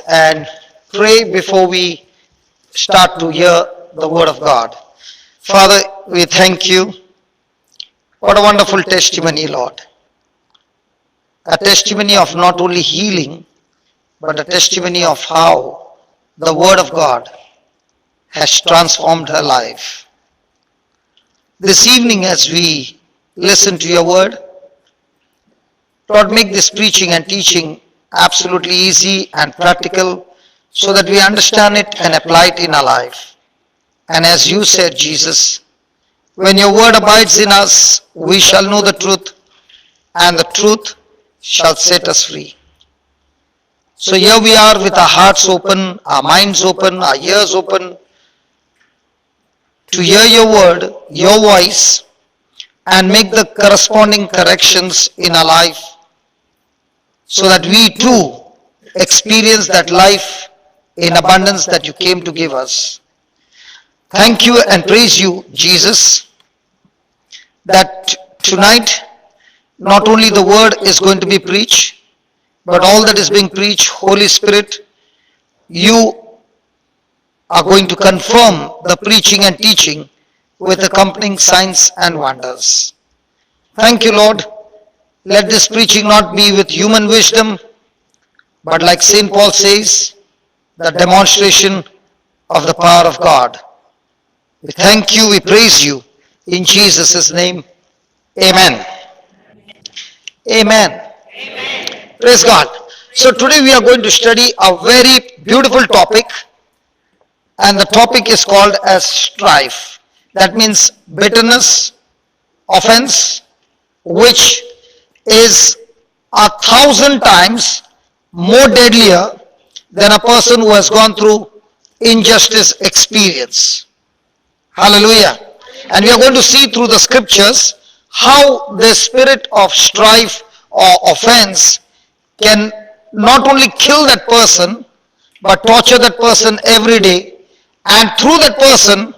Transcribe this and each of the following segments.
and pray before we start to hear the Word of God. Father, we thank you. What a wonderful testimony, Lord. A testimony of not only healing, but a testimony of how the Word of God has transformed her life. This evening, as we listen to your Word, Lord, make this preaching and teaching absolutely easy and practical so that we understand it and apply it in our life. And as you said, Jesus, when your word abides in us, we shall know the truth, and the truth shall set us free. So here we are with our hearts open, our minds open, our ears open to hear your word, your voice, and make the corresponding corrections in our life so that we too experience that life in abundance that you came to give us. Thank you and praise you, Jesus, that tonight not only the word is going to be preached, but all that is being preached, Holy Spirit, you are going to confirm the preaching and teaching with accompanying signs and wonders. Thank you, Lord. Let this preaching not be with human wisdom, but like St. Paul says, the demonstration of the power of God. We thank you, we praise you. In Jesus' name, amen. Amen. Amen. Praise God. So today we are going to study a very beautiful topic, and the topic is called as strife. That means bitterness, offense, which is 1,000 times more deadlier than a person who has gone through injustice experience. Hallelujah. And we are going to see through the scriptures how the spirit of strife or offense can not only kill that person, but torture that person every day, and through that person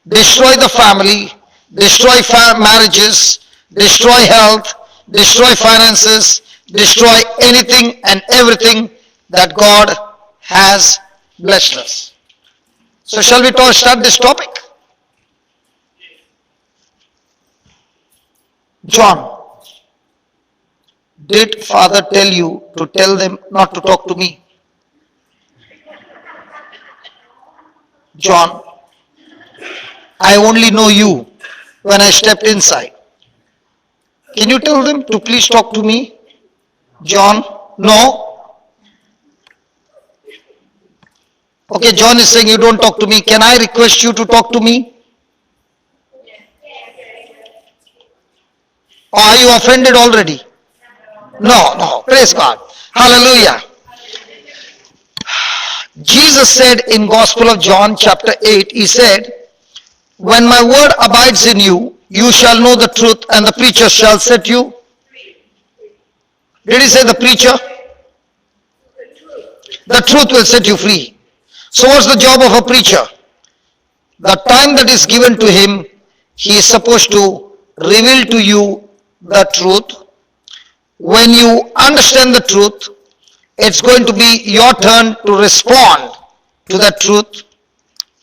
destroy the family, destroy marriages, destroy health, destroy finances, destroy anything and everything that God has blessed us. So shall we start this topic? John, did Father tell you to tell them not to talk to me? John, I only know you when I stepped inside. Can you tell them to please talk to me? John, no. Okay, John is saying you don't talk to me. Can I request you to talk to me? Or are you offended already? No. Praise God. Hallelujah. Jesus said in Gospel of John chapter 8, he said, when my word abides in you, you shall know the truth, and the preacher shall set you. Did he say the preacher? The truth will set you free. So what's the job of a preacher? The time that is given to him, he is supposed to reveal to you the truth. When you understand the truth, it's going to be your turn to respond to that truth,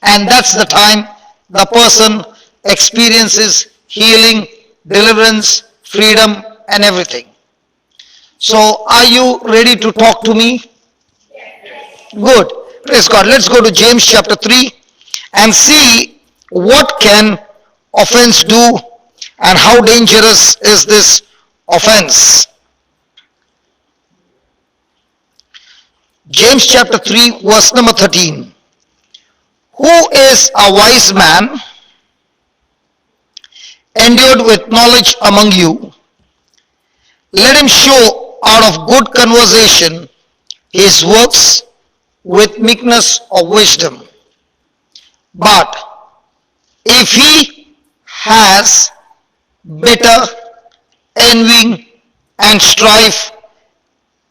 and that's the time the person experiences healing, deliverance, freedom, and everything. So are you ready to talk to me? Good. Praise God. Let's go to James chapter 3 and see what can offense do and how dangerous is this offense. James chapter 3 verse number 13. Who is a wise man, endued with knowledge among you? Let him show out of good conversation his works with meekness of wisdom. But if he has bitter envying and strife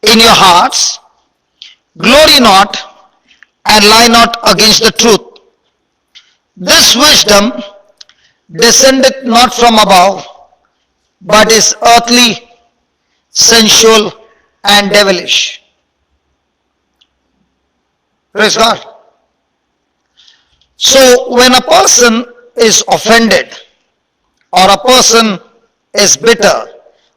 in your hearts, glory not and lie not against the truth. This wisdom descendeth not from above, but is earthly, sensual, and devilish. Praise God. So when a person is offended, or a person is bitter,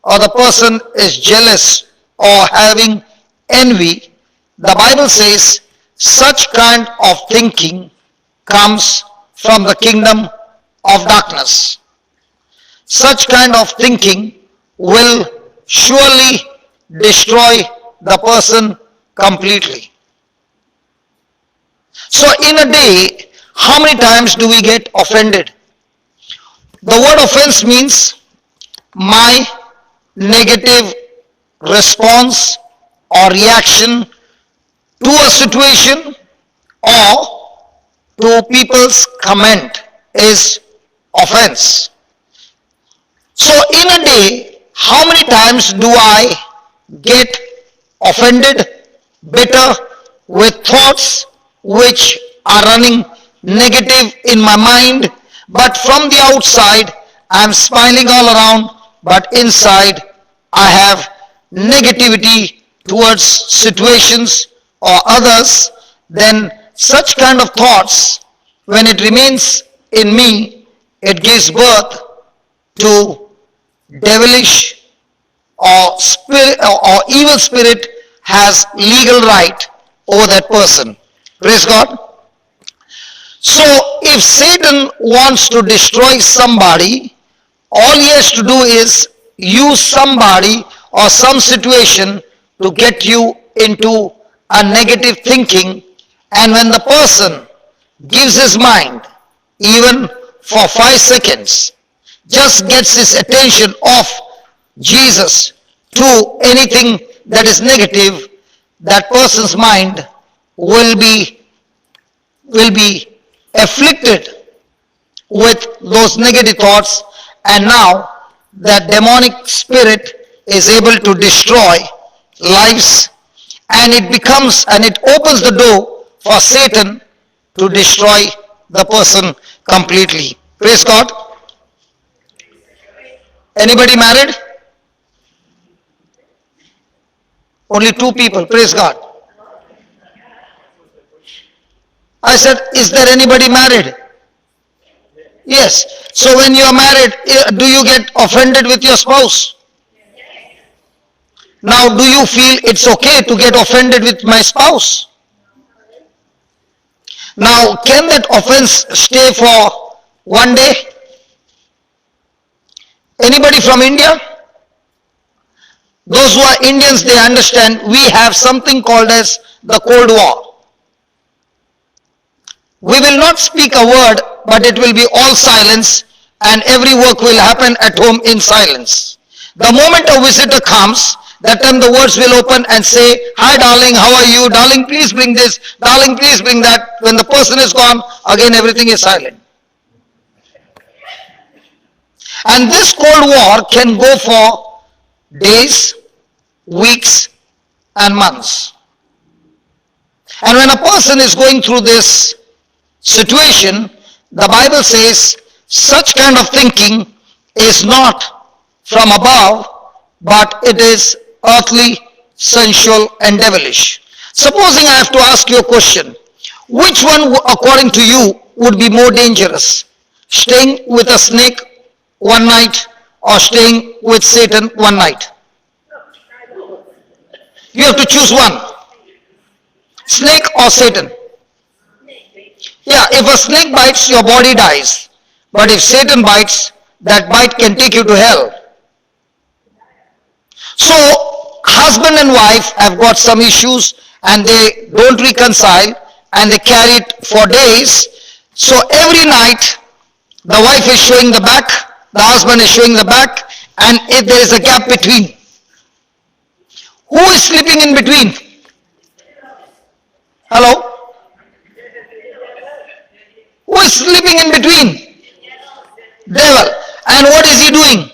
or the person is jealous or having envy, the Bible says such kind of thinking comes from the kingdom of darkness. Such kind of thinking will surely destroy the person completely. So in a day, how many times do we get offended? The word offense means my negative response or reaction to a situation or to people's comment is offense. So in a day, how many times do I get offended, bitter, with thoughts which are running negative in my mind, but from the outside I am smiling all around, but inside I have negativity towards situations or others? Then such kind of thoughts, when it remains in me, it gives birth to devilish or spirit or evil spirit has legal right over that person. Praise God. So if Satan wants to destroy somebody, all he has to do is use somebody or some situation to get you into a negative thinking, and when the person gives his mind, even for 5 seconds, just gets his attention off Jesus to anything that is negative, that person's mind will be afflicted with those negative thoughts, and now that demonic spirit is able to destroy lives, and it opens the door for Satan to destroy the person completely. Praise God. Anybody married? Only 2 people. Praise God. I said, is there anybody married? Yes. So when you are married, do you get offended with your spouse? Now, do you feel it's okay to get offended with my spouse? Now, can that offense stay for one day? Anybody from India? Those who are Indians, they understand we have something called as the Cold War. We will not speak a word, but it will be all silence, and every work will happen at home in silence. The moment a visitor comes, that time the words will open and say, hi darling, how are you? Darling, please bring this. Darling, please bring that. When the person is gone, again everything is silent. And this Cold War can go for days, weeks, and months. And when a person is going through this situation, the Bible says such kind of thinking is not from above, but it is earthly, sensual, and devilish. Supposing I have to ask you a question, which one according to you would be more dangerous? Staying with a snake one night or staying with Satan one night? You have to choose one. Snake or Satan? Yeah, if a snake bites, your body dies. But if Satan bites, that bite can take you to hell. So, husband and wife have got some issues and they don't reconcile and they carry it for days. So every night, the wife is showing the back, the husband is showing the back, and if there is a gap between. Who is sleeping in between? Hello? Who is sleeping in between? Devil. And what is he doing?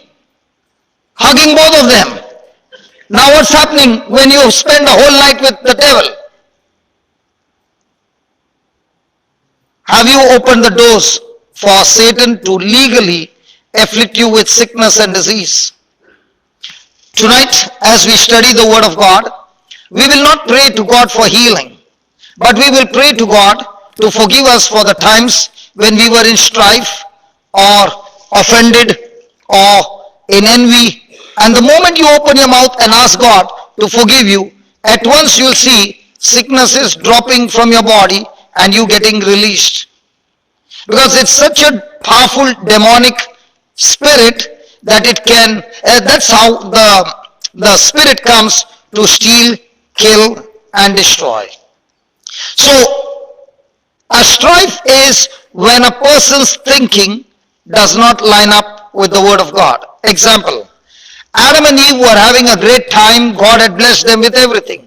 Hugging both of them. Now what's happening when you spend the whole night with the devil? Have you opened the doors for Satan to legally afflict you with sickness and disease? Tonight, as we study the Word of God, we will not pray to God for healing. But we will pray to God to forgive us for the times when we were in strife or offended or in envy. And the moment you open your mouth and ask God to forgive you, at once you'll see sicknesses dropping from your body and you getting released. Because it's such a powerful demonic spirit that it can, that's how the spirit comes to steal, kill, and destroy. So, a strife is when a person's thinking does not line up with the Word of God. Example, Adam and Eve were having a great time. God had blessed them with everything.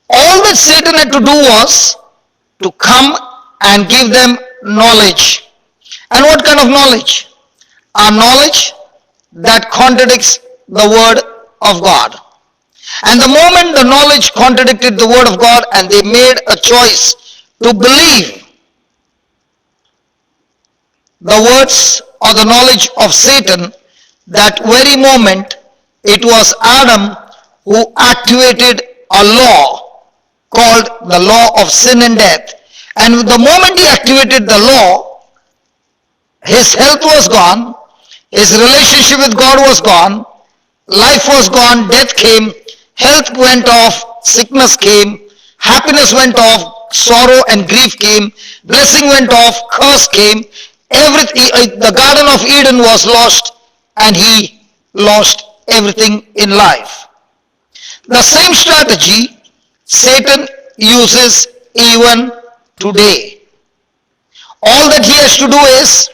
All that Satan had to do was to come and give them knowledge. And what kind of knowledge? A knowledge that contradicts the Word of God. And the moment the knowledge contradicted the Word of God and they made a choice to believe the words or the knowledge of Satan, that very moment it was Adam who activated a law called the law of sin and death. And the moment he activated the law, his health was gone, his relationship with God was gone, life was gone, death came, health went off, sickness came, happiness went off, sorrow and grief came, blessing went off, curse came, everything, the Garden of Eden was lost, and he lost everything in life. The same strategy Satan uses even today. All that he has to do is,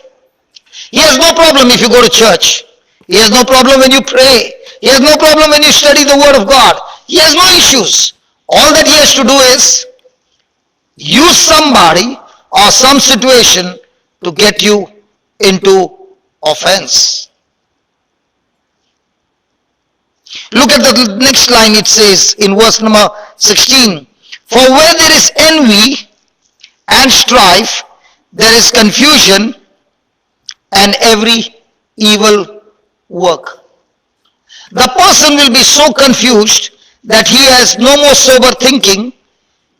he has no problem if you go to church. He has no problem when you pray. He has no problem when you study the Word of God. He has no issues. All that he has to do is use somebody or some situation to get you into offense. Look at the next line. It says in verse number 16, for where there is envy and strife, there is confusion and every evil work. The person will be so confused that he has no more sober thinking.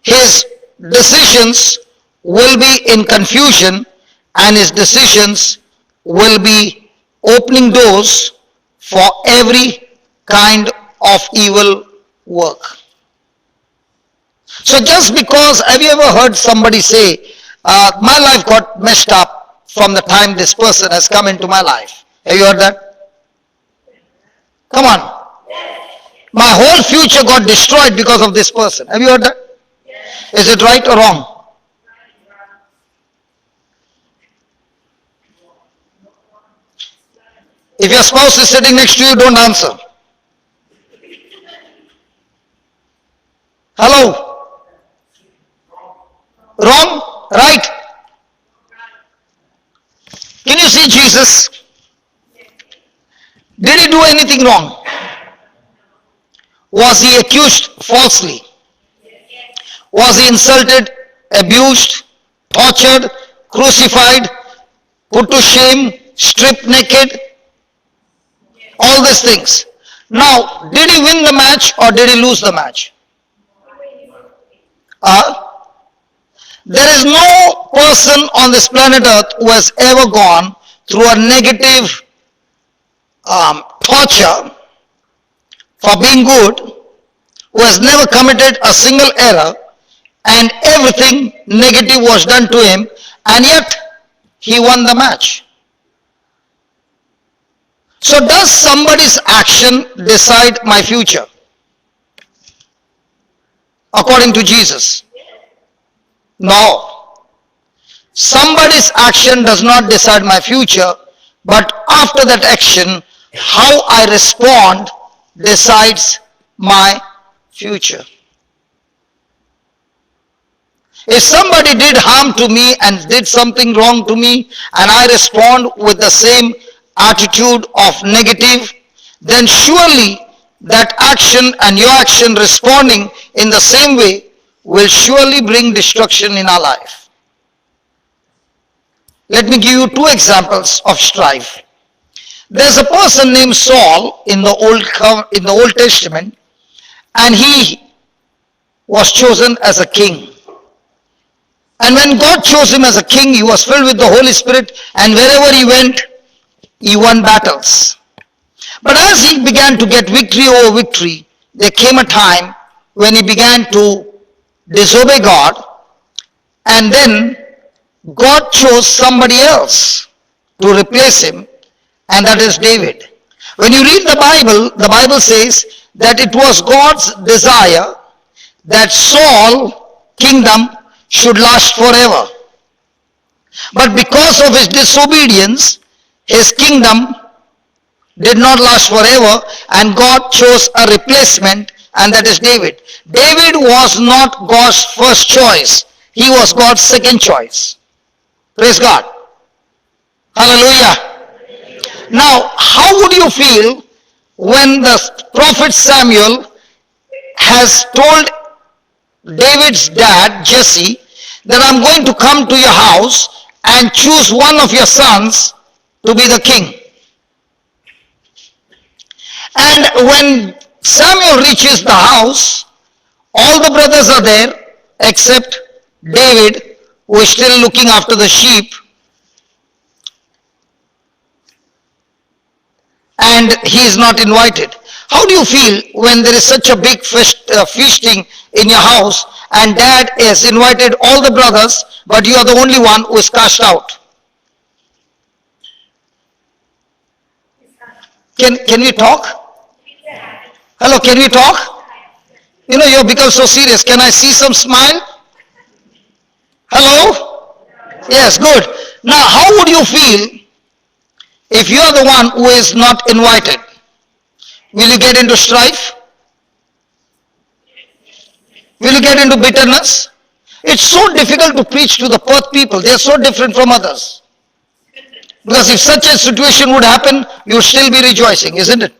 His decisions will be in confusion and his decisions will be opening doors for every kind of evil work. So just because, have you ever heard somebody say, my life got messed up from the time this person has come into my life? Have you heard that? Come on. My whole future got destroyed because of this person. Have you heard that? Is it right or wrong? If your spouse is sitting next to you, don't answer. Hello? Wrong? Right? Can you see Jesus? Did he do anything wrong? Was he accused falsely? Was he insulted, abused, tortured, crucified, put to shame, stripped naked? All these things. Now, did he win the match or did he lose the match? There is no person on this planet Earth who has ever gone through a negative torture for being good, who has never committed a single error, and everything negative was done to him, and yet he won the match. So does somebody's action decide my future? According to Jesus? No. Somebody's action does not decide my future, but after that action, how I respond decides my future. If somebody did harm to me and did something wrong to me, and I respond with the same attitude of negative, then surely that action and your action responding in the same way will surely bring destruction in our life. Let me give you two examples of strife. There's a person named Saul in the Old Testament, and he was chosen as a king. And when God chose him as a king, he was filled with the Holy Spirit, and wherever he went, he won battles. But as he began to get victory over victory, there came a time when he began to disobey God, and then God chose somebody else to replace him, and that is David. When you read the Bible says that it was God's desire that Saul's kingdom should last forever. But because of his disobedience, his kingdom did not last forever, and God chose a replacement, and that is David. David was not God's first choice. He was God's second choice. Praise God. Hallelujah. Now, how would you feel when the prophet Samuel has told David's dad, Jesse, that I'm going to come to your house and choose one of your sons to be the king? And when Samuel reaches the house, all the brothers are there except David, who is still looking after the sheep, and he is not invited. How do you feel when there is such a big feasting in your house, and dad has invited all the brothers, but you are the only one who is cast out? Can we talk? Hello, can we talk? You know, you have become so serious. Can I see some smile? Hello? Yes, good. Now, how would you feel if you are the one who is not invited? Will you get into strife? Will you get into bitterness? It's so difficult to preach to the Perth people. They are so different from others. Because if such a situation would happen, you would still be rejoicing, isn't it?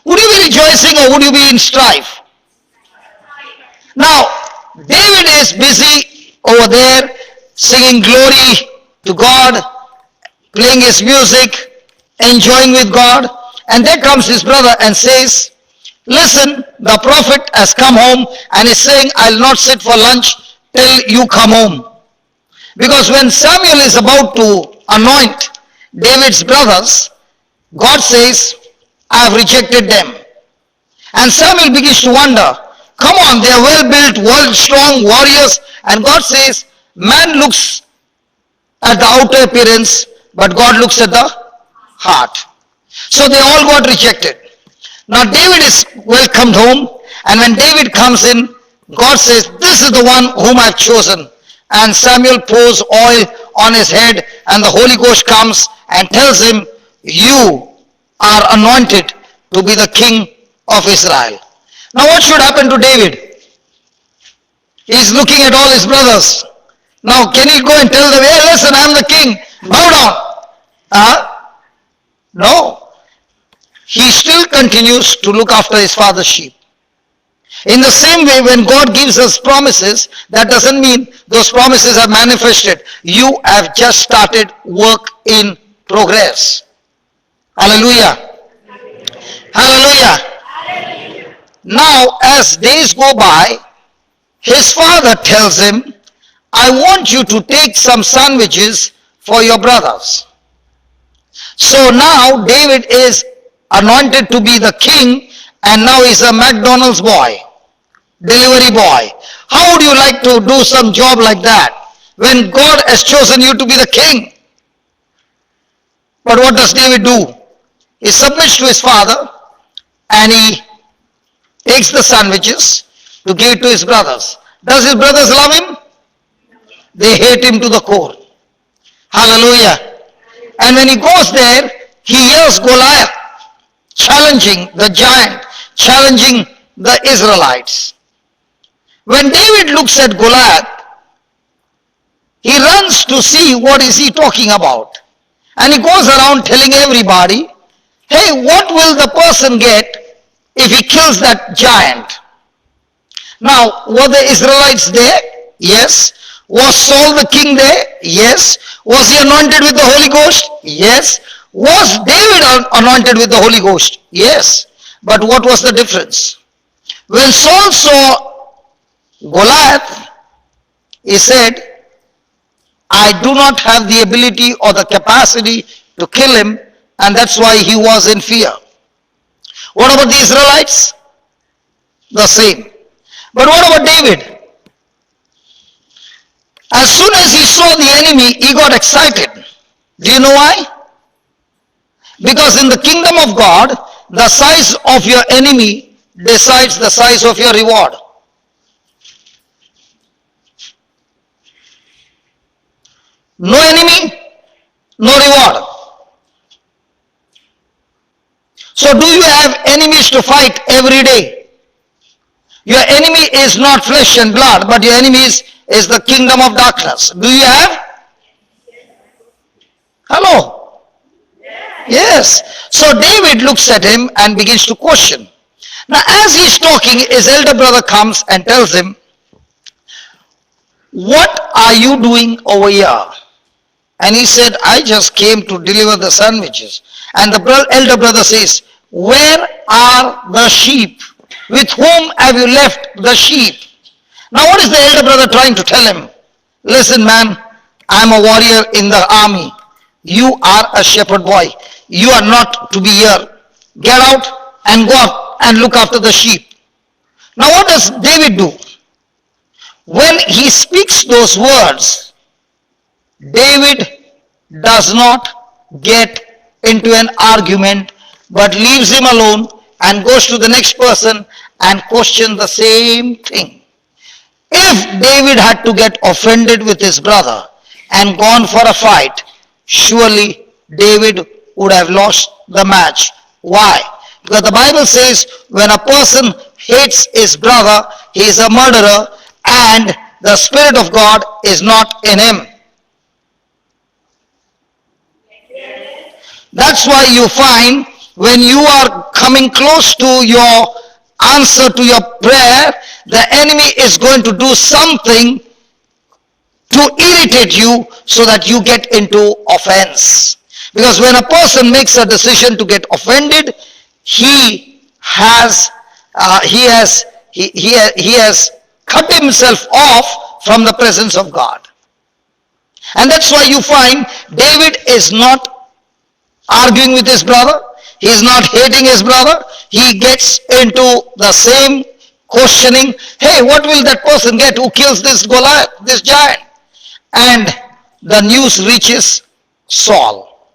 Would you be rejoicing, or would you be in strife? Now, David is busy over there singing glory to God, playing his music, enjoying with God, and there comes his brother and says, listen, the prophet has come home and is saying, I'll not sit for lunch till you come home. Because when Samuel is about to anoint David's brothers, God says, I have rejected them. And Samuel begins to wonder, come on, they are well-built, world-strong warriors, and God says, man looks at the outer appearance, but God looks at the heart. So they all got rejected. Now David is welcomed home, and when David comes in, God says, this is the one whom I have chosen. And Samuel pours oil on his head, and the Holy Ghost comes and tells him, you are anointed to be the king of Israel. Now what should happen to David? He is looking at all his brothers. Now can he go and tell them, hey, listen, I am the king, bow down? No. He still continues to look after his father's sheep. In the same way, when God gives us promises, that doesn't mean those promises are manifested. You have just started work in progress. Hallelujah. Hallelujah. Hallelujah. Now, as days go by, his father tells him, I want you to take some sandwiches for your brothers. So now David is anointed to be the king, and now he's a McDonald's boy, delivery boy. How would you like to do some job like that when God has chosen you to be the king? But what does David do? He submits to his father, and he takes the sandwiches to give to his brothers. Does his brothers love him? They hate him to the core. Hallelujah. And when he goes there, he hears Goliath challenging the giant, challenging the Israelites. When David looks at Goliath, he runs to see what is he talking about. And he goes around telling everybody, hey, what will the person get if he kills that giant? Now, were the Israelites there? Yes. Was Saul the king there? Yes. Was he anointed with the Holy Ghost? Yes. Was David anointed with the Holy Ghost? Yes. But what was the difference? When Saul saw Goliath, he said, I do not have the ability or the capacity to kill him, and that's why he was in fear. What about the Israelites? The same. But what about David? As soon as he saw the enemy, he got excited. Do you know why? Because in the kingdom of God, the size of your enemy decides the size of your reward. No enemy, no reward. So do you have enemies to fight every day? Your enemy is not flesh and blood, but your enemy is the kingdom of darkness. Do you have? Hello? Yes. So David looks at him and begins to question. Now as he's talking, his elder brother comes and tells him, what are you doing over here? And he said, I just came to deliver the sandwiches. And the elder brother says, where are the sheep? With whom have you left the sheep? Now what is the elder brother trying to tell him? Listen man, I'm a warrior in the army. You are a shepherd boy. You are not to be here. Get out and go out and look after the sheep. Now what does David do? When he speaks those words, David does not get into an argument but leaves him alone and goes to the next person and questions the same thing. If David had to get offended with his brother and gone for a fight, surely David would have lost the match. Why? Because the Bible says when a person hates his brother, he is a murderer and the Spirit of God is not in him. That's why you find when you are coming close to your answer to your prayer, the enemy is going to do something to irritate you so that you get into offense. Because when a person makes a decision to get offended, he has cut himself off from the presence of God. And that's why you find David is not arguing with his brother. He is not hating his brother. He gets into the same questioning. Hey, what will that person get who kills this Goliath, this giant? And the news reaches Saul.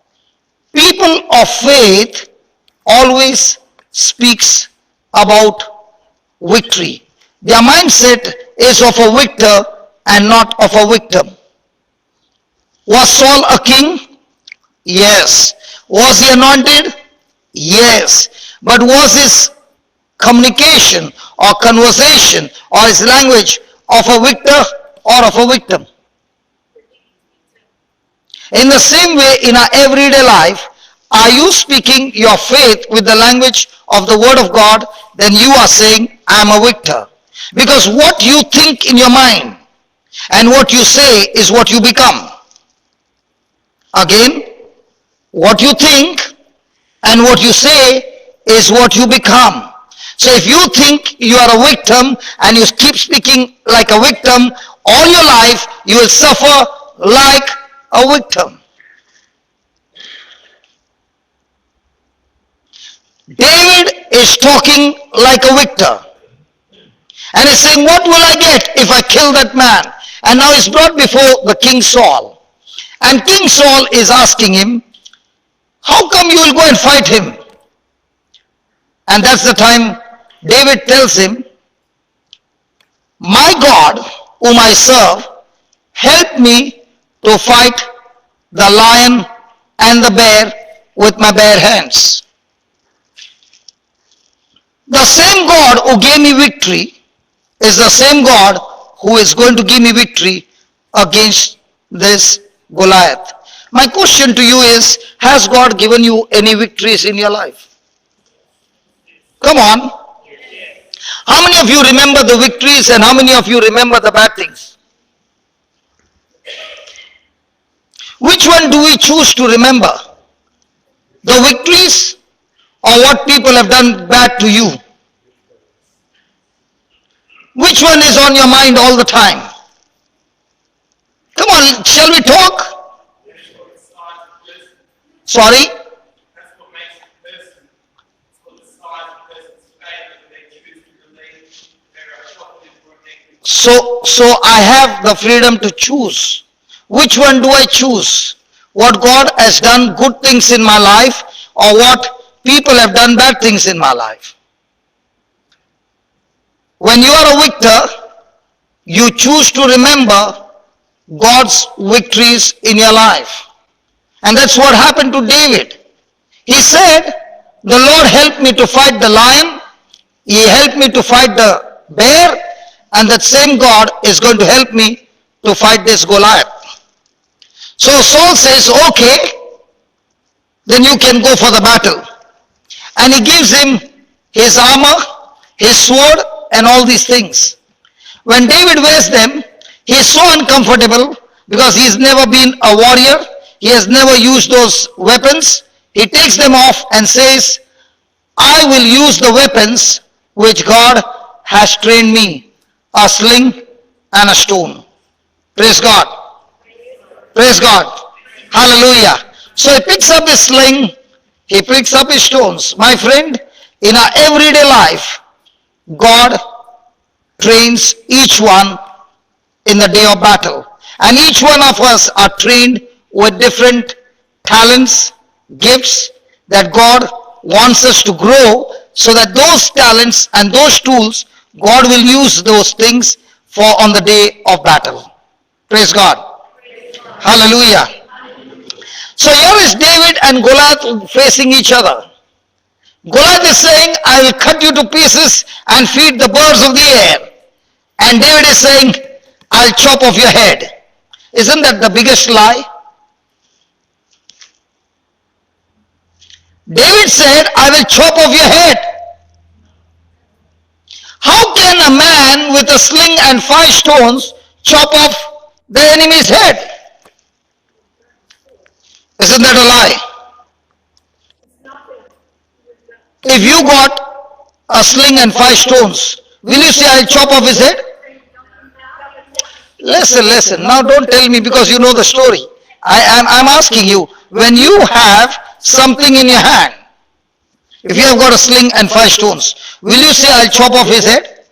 People of faith always speaks about victory. Their mindset is of a victor and not of a victim. Was Saul a king? Yes. Was he anointed? Yes. But was his communication or conversation or his language of a victor or of a victim? In the same way, in our everyday life, are you speaking your faith with the language of the Word of God? Then you are saying, I am a victor. Because what you think in your mind and what you say is what you become. Again, what you think and what you say is what you become. So if you think you are a victim and you keep speaking like a victim all your life, you will suffer like a victim. David is talking like a victor. And he's saying, what will I get if I kill that man? And now he's brought before the King Saul. And King Saul is asking him, how come you will go and fight him? And that's the time David tells him, my God, whom I serve, help me to fight the lion and the bear with my bare hands. The same God who gave me victory is the same God who is going to give me victory against this Goliath. My question to you is, has God given you any victories in your life? Come on. How many of you remember the victories and how many of you remember the bad things? Which one do we choose to remember? The victories or what people have done bad to you? Which one is on your mind all the time? Come on, shall we talk? Sorry? So I have the freedom to choose. Which one do I choose? What God has done good things in my life, or what people have done bad things in my life? When you are a victor, you choose to remember God's victories in your life. And that's what happened to David. He said, the Lord helped me to fight the lion, He helped me to fight the bear, and that same God is going to help me to fight this Goliath. So Saul says, okay, then you can go for the battle. And he gives him his armor, his sword, and all these things. When David wears them, he is so uncomfortable because he has never been a warrior. He has never used those weapons. He takes them off and says, I will use the weapons which God has trained me, a sling and a stone. Praise God. Praise God. Hallelujah. So he picks up his sling, he picks up his stones. My friend, in our everyday life, God trains each one in the day of battle. And each one of us are trained with different talents, gifts that God wants us to grow, so that those talents and those tools, God will use those things for on the day of battle. Praise God. Hallelujah. So here is David and Goliath facing each other. Goliath is saying, I will cut you to pieces and feed the birds of the air. And David is saying, I'll chop off your head. Isn't that the biggest lie? David said, I will chop off your head. How can a man with a sling and 5 stones chop off the enemy's head? Isn't that a lie? If you got a sling and 5 stones, will you say, I'll chop off his head? Listen. Now don't tell me because you know the story. I'm asking you, when you have something in your hand, if you have got a sling and 5 stones, will you say, I'll chop off his head?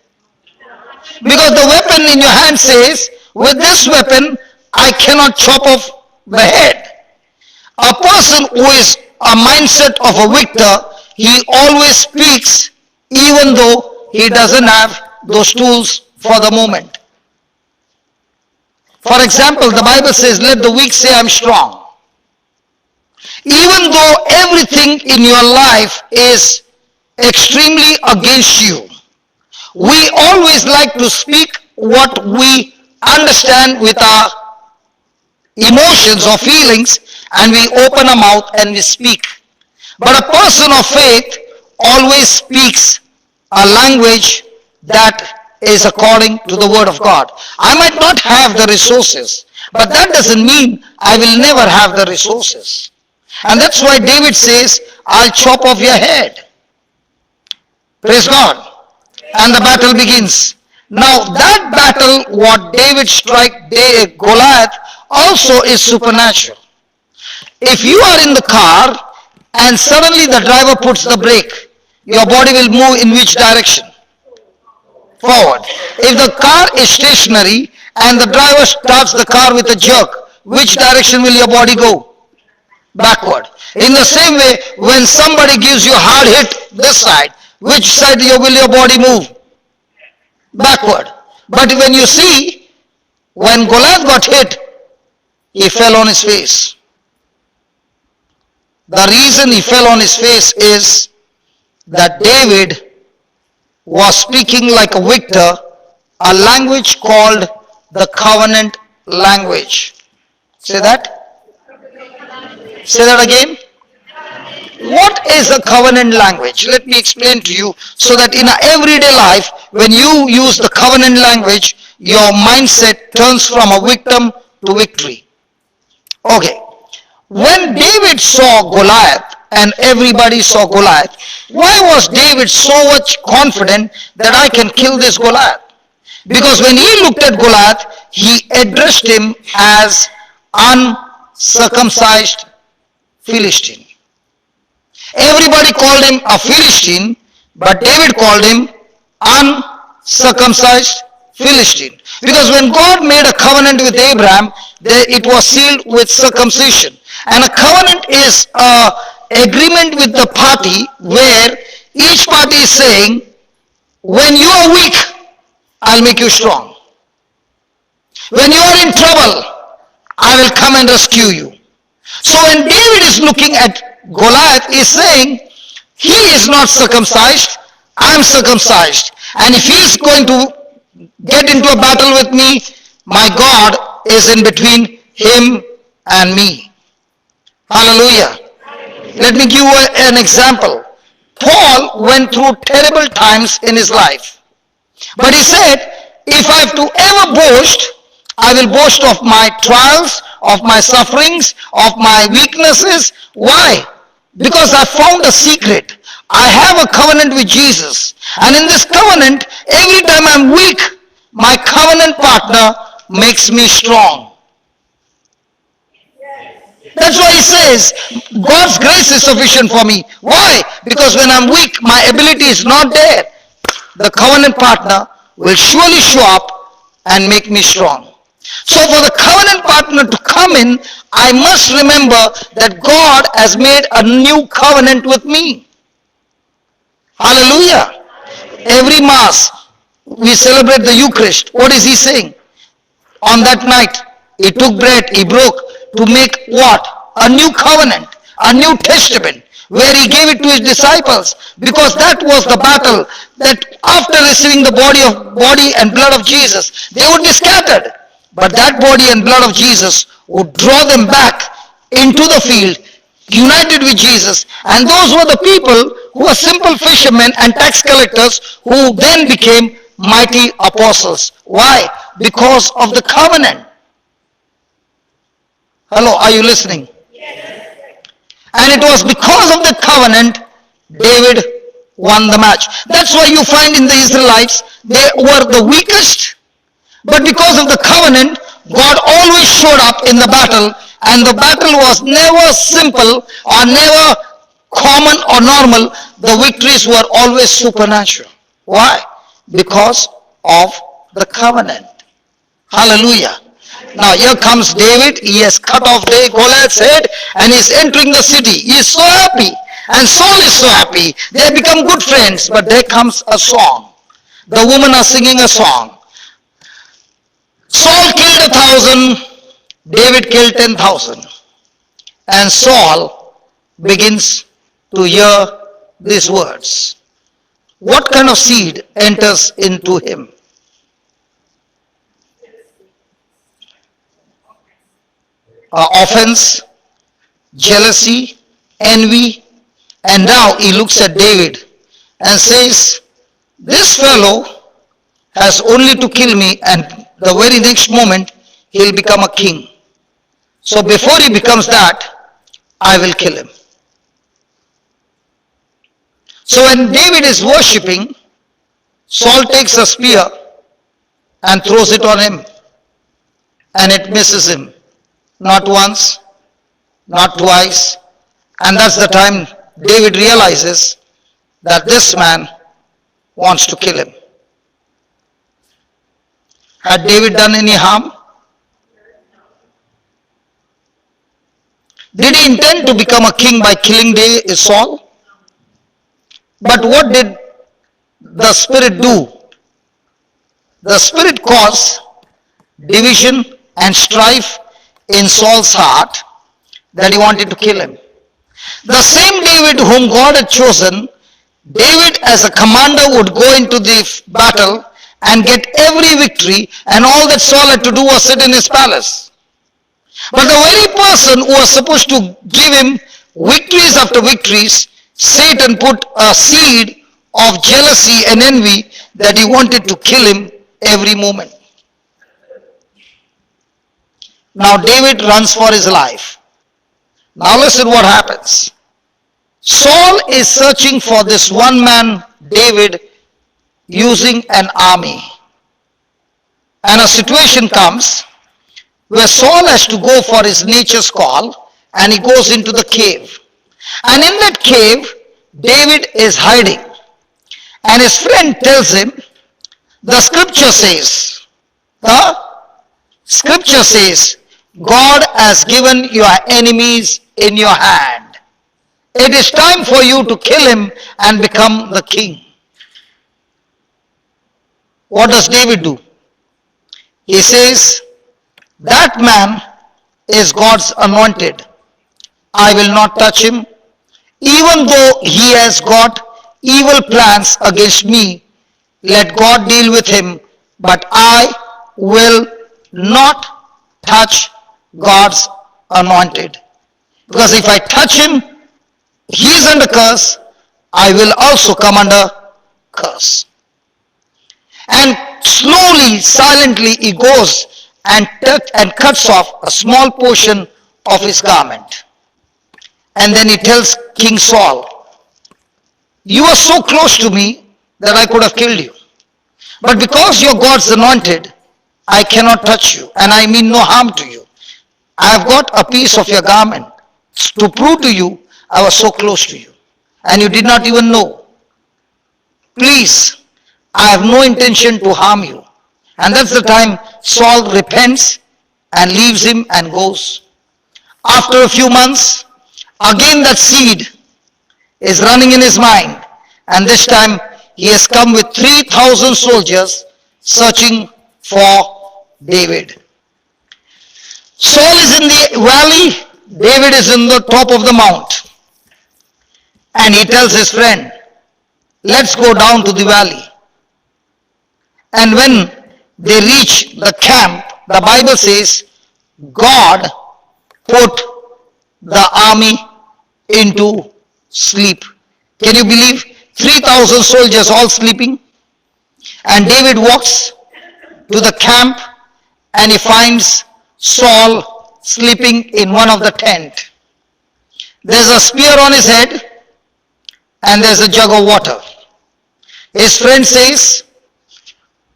Because the weapon in your hand says, with this weapon, I cannot chop off the head. A person who is a mindset of a victor, he always speaks even though he doesn't have those tools for the moment. For example, the Bible says, let the weak say I'm strong. Even though everything in your life is extremely against you, we always like to speak what we understand with our emotions or feelings, and we open our mouth and we speak. But a person of faith always speaks a language that is according to the word of God. I might not have the resources, but that doesn't mean I will never have the resources. And that's why David says, I'll chop off your head. Praise God. And the battle begins. Now that battle, what David strike Goliath, also is supernatural. If you are in the car and suddenly the driver puts the brake, your body will move in which direction? Forward. If the car is stationary and the driver starts the car with a jerk, which direction will your body go? Backward. In the same way, when somebody gives you a hard hit this side, which side will your body move? Backward. But when you see, when Goliath got hit, he fell on his face. The reason he fell on his face is that David was speaking like a victor, a language called the covenant language. Say that? Say that again. What is a covenant language? Let me explain to you so that in our everyday life, when you use the covenant language, your mindset turns from a victim to victory. Okay. When David saw Goliath, and everybody saw Goliath. Why was David so much confident that I can kill this Goliath? Because when he looked at Goliath, he addressed him as uncircumcised Philistine. Everybody called him a Philistine, but David called him uncircumcised Philistine. Because when God made a covenant with Abraham, it was sealed with circumcision. And a covenant is an agreement with the party where each party is saying, when you are weak, I'll make you strong. When you are in trouble, I will come and rescue you. So when David is looking at Goliath, he is saying, he is not circumcised, I am circumcised. And if he is going to get into a battle with me, my God is in between him and me. Hallelujah. Let me give you an example. Paul went through terrible times in his life. But he said, if I have to ever boast, I will boast of my trials, of my sufferings, of my weaknesses. Why? Because I found a secret. I have a covenant with Jesus. And in this covenant, every time I'm weak, my covenant partner makes me strong. That's why he says, God's grace is sufficient for me. Why? Because when I'm weak, my ability is not there. The covenant partner will surely show up and make me strong. So for the covenant partner to come in, I must remember that God has made a new covenant with me. Hallelujah. Every Mass, we celebrate the Eucharist. What is he saying? On that night, he took bread, he broke to make what? A new covenant, a new testament, where he gave it to his disciples, because that was the battle, that after receiving the body and blood of Jesus, they would be scattered. But that body and blood of Jesus would draw them back into the field, united with Jesus. And those were the people who were simple fishermen and tax collectors, who then became mighty apostles. Why? Because of the covenant. Hello, are you listening? And it was because of the covenant David won the match. That's why you find in the Israelites, they were the weakest, but because of the covenant, God always showed up in the battle, and the battle was never simple or never common or normal. The victories were always supernatural. Why? Because of the covenant. Hallelujah. Now here comes David. He has cut off Goliath's head and is entering the city. He is so happy, and Saul is so happy. They have become good friends. But there comes a song. The women are singing a song. Saul killed 1,000, David killed 10,000. And Saul begins to hear these words. What kind of seed enters into him? Offense, jealousy, envy. And now he looks at David and says, this fellow has only to kill me, and the very next moment he'll become a king. So before he becomes that, I will kill him. So when David is worshipping, Saul takes a spear and throws it on him, and it misses him. Not once, not twice. And that's the time David realizes that this man wants to kill him. Had David done any harm? Did he intend to become a king by killing Saul? But what did the Spirit do? The Spirit caused division and strife in Saul's heart, that he wanted to kill him. The same David whom God had chosen, David as a commander would go into the battle and get every victory, and all that Saul had to do was sit in his palace. But the very person who was supposed to give him victories after victories, Satan put a seed of jealousy and envy that he wanted to kill him every moment. Now David runs for his life. Now listen what happens. Saul is searching for this one man, David, using an army. And a situation comes where Saul has to go for his nature's call, and he goes into the cave. And in that cave, David is hiding. And his friend tells him, the scripture says, God has given your enemies in your hand. It is time for you to kill him and become the king. What does David do? He says, that man is God's anointed. I will not touch him. Even though he has got evil plans against me, let God deal with him, but I will not touch God's anointed. Because if I touch him, he is under curse, I will also come under curse. And slowly, silently, he goes and cuts off a small portion of his garment. And then he tells King Saul, you are so close to me that I could have killed you. But because you're God's anointed, I cannot touch you, and I mean no harm to you. I have got a piece of your garment to prove to you I was so close to you, and you did not even know. Please, I have no intention to harm you. And that's the time Saul repents and leaves him and goes. After a few months, again that seed is running in his mind, and this time he has come with 3,000 soldiers searching for David. Saul is in the valley, David is in the top of the mount. And he tells his friend, let's go down to the valley. And when they reach the camp, the Bible says, God put the army into sleep. Can you believe? 3,000 soldiers all sleeping. And David walks to the camp and he finds Saul sleeping in one of the tent. There's a spear on his head and there's a jug of water. His friend says,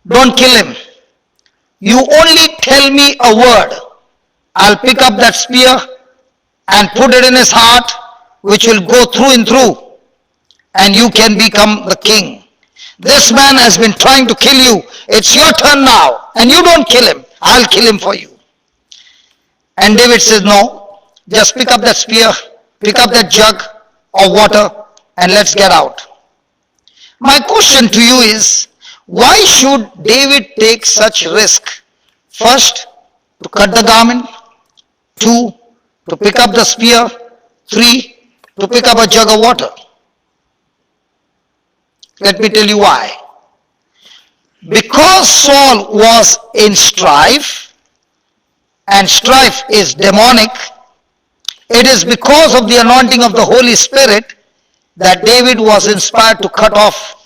don't kill him. You only tell me a word. I'll pick up that spear and put it in his heart, which will go through and through, and you can become the king. This man has been trying to kill you. It's your turn now, and you don't kill him. I'll kill him for you. And David says, no, just pick up that spear, pick up that jug of water, and let's get out. My question to you is, why should David take such risk? First, to cut the garment. 2, to pick up the spear. 3, to pick up a jug of water. Let me tell you why. Because Saul was in strife, and strife is demonic, it is because of the anointing of the Holy Spirit that David was inspired to cut off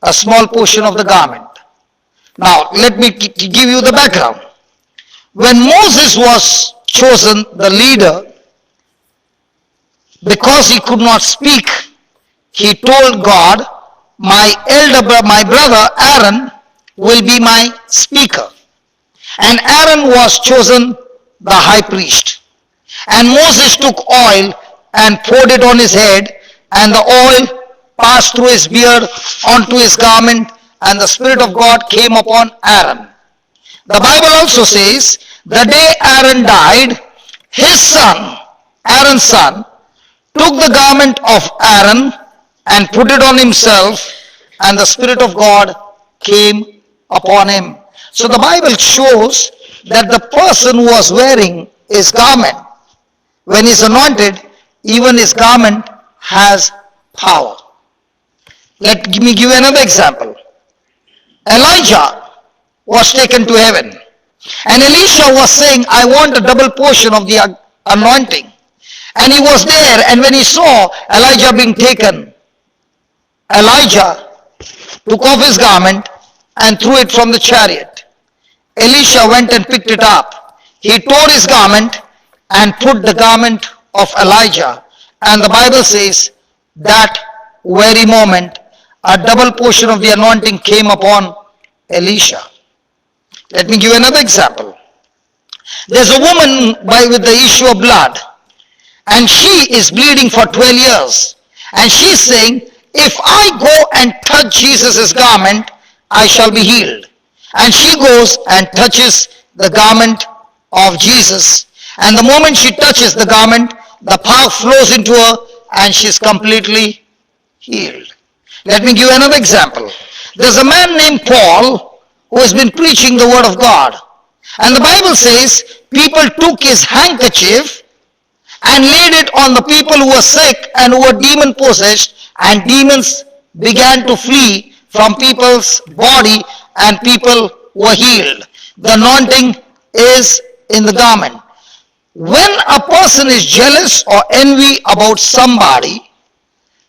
a small portion of the garment. Now, let me give you the background. When Moses was chosen the leader, because he could not speak, he told God, my brother Aaron will be my speaker. And Aaron was chosen the high priest. And Moses took oil and poured it on his head, and the oil passed through his beard onto his garment, and the Spirit of God came upon Aaron. The Bible also says, the day Aaron died, his son, Aaron's son, took the garment of Aaron and put it on himself, and the Spirit of God came upon him. So the Bible shows that the person who was wearing his garment, when he's anointed, even his garment has power. Let me give you another example. Elijah was taken to heaven. And Elisha was saying, I want a double portion of the anointing. And he was there, and when he saw Elijah being taken, Elijah took off his garment and threw it from the chariot. Elisha went and picked it up. He tore his garment and put the garment of Elijah. And the Bible says, that very moment, a double portion of the anointing came upon Elisha. Let me give you another example. There's a woman with the issue of blood, and she is bleeding for 12 years. And she's saying, if I go and touch Jesus' garment, I shall be healed. And she goes and touches the garment of Jesus. And the moment she touches the garment, the power flows into her and she's completely healed. Let me give you another example. There's a man named Paul who has been preaching the word of God. And the Bible says people took his handkerchief and laid it on the people who were sick and who were demon possessed, and demons began to flee from people's body and people were healed. The anointing is in the garment. When a person is jealous or envy about somebody,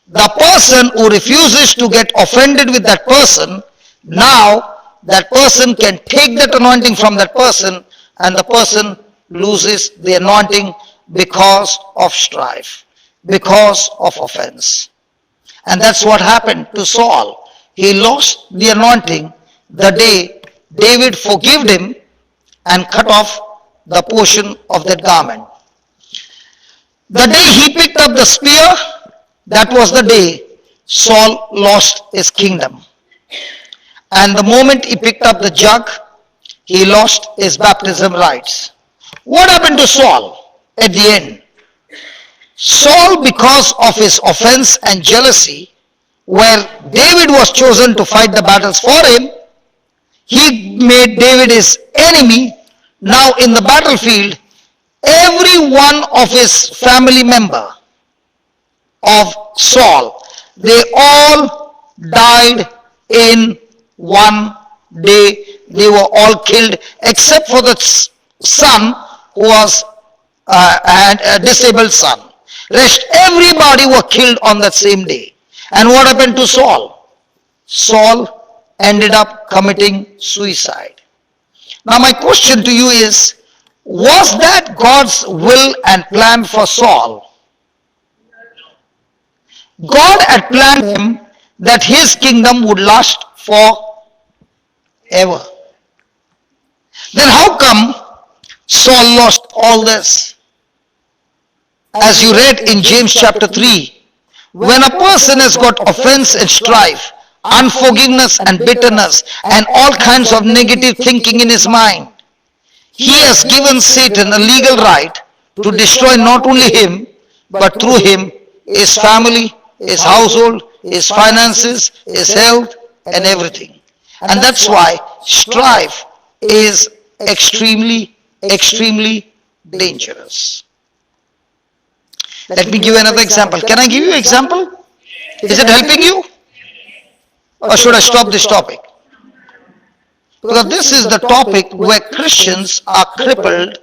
the person who refuses to get offended with that person, now that person can take that anointing from that person, and the person loses the anointing because of strife, because of offense. And that's what happened to Saul. He lost the anointing the day David forgave him and cut off the portion of that garment. The day he picked up the spear, that was the day Saul lost his kingdom. And the moment he picked up the jug, he lost his baptism rights. What happened to Saul at the end? Saul, because of his offense and jealousy, where David was chosen to fight the battles for him, he made David his enemy. Now in the battlefield, every one of his family member of Saul, they all died in one day. They were all killed except for the son who was a disabled son. Rest everybody were killed on that same day. And what happened to Saul? Saul ended up committing suicide. Now my question to you is, was that God's will and plan for Saul? God had planned him that his kingdom would last forever. Then how come Saul lost all this? As you read in James chapter 3, when a person has got offense and strife, unforgiveness and bitterness and all kinds of negative thinking in his mind, he has given Satan a legal right to destroy not only him, but through him, his family, his household, his finances, his health, and everything. And that's why strife is extremely, extremely dangerous. Let me give you another example. Can I give you an example? Is it helping you? Or should I stop this topic? Because this is the topic where Christians are crippled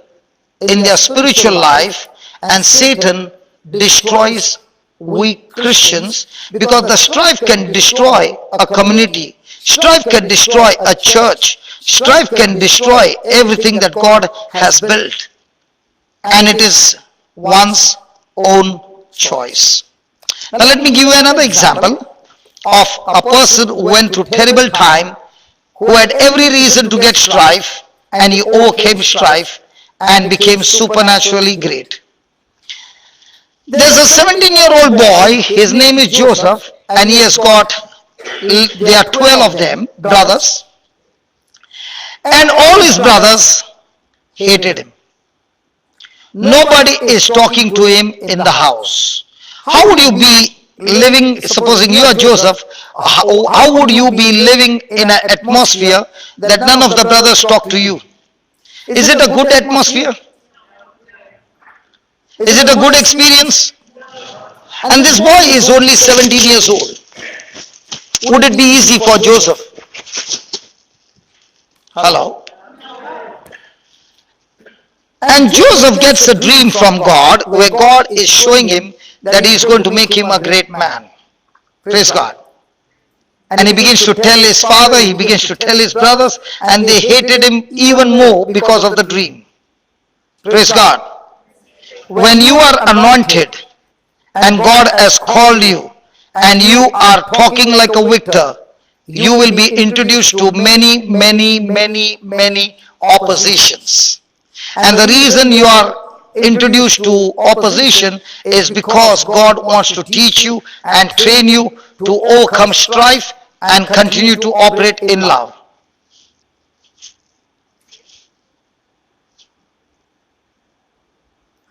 in their spiritual life and Satan destroys weak Christians, because the strife can destroy a community. Strife can destroy a church. Strife can destroy everything that God has built. And it is one's own choice. Now let me give you another example of a person who went through terrible time, who had every reason to get strife, and he overcame strife and became supernaturally great. There's a 17-year-old boy, his name is Joseph, and he has got, there are 12 of them, brothers, and all his brothers hated him. Nobody is talking to him in the house. How would you be living, supposing you are Joseph, how would you be living in an atmosphere that none of the brothers talk to you? Is it a good atmosphere? Is it a good experience? And this boy is only 17 years old. Would it be easy for Joseph? Hello? And Joseph gets a dream from God where God is showing him that he is going to make him a great man. Praise God. And he begins to tell his father, he begins to tell his brothers, and they hated him even more because of the dream. Praise God. When you are anointed and God has called you, and you are talking like a victor, you will be introduced to many oppositions. And the reason you are introduced to opposition is because God wants to teach you and train you to overcome strife and continue to operate in love.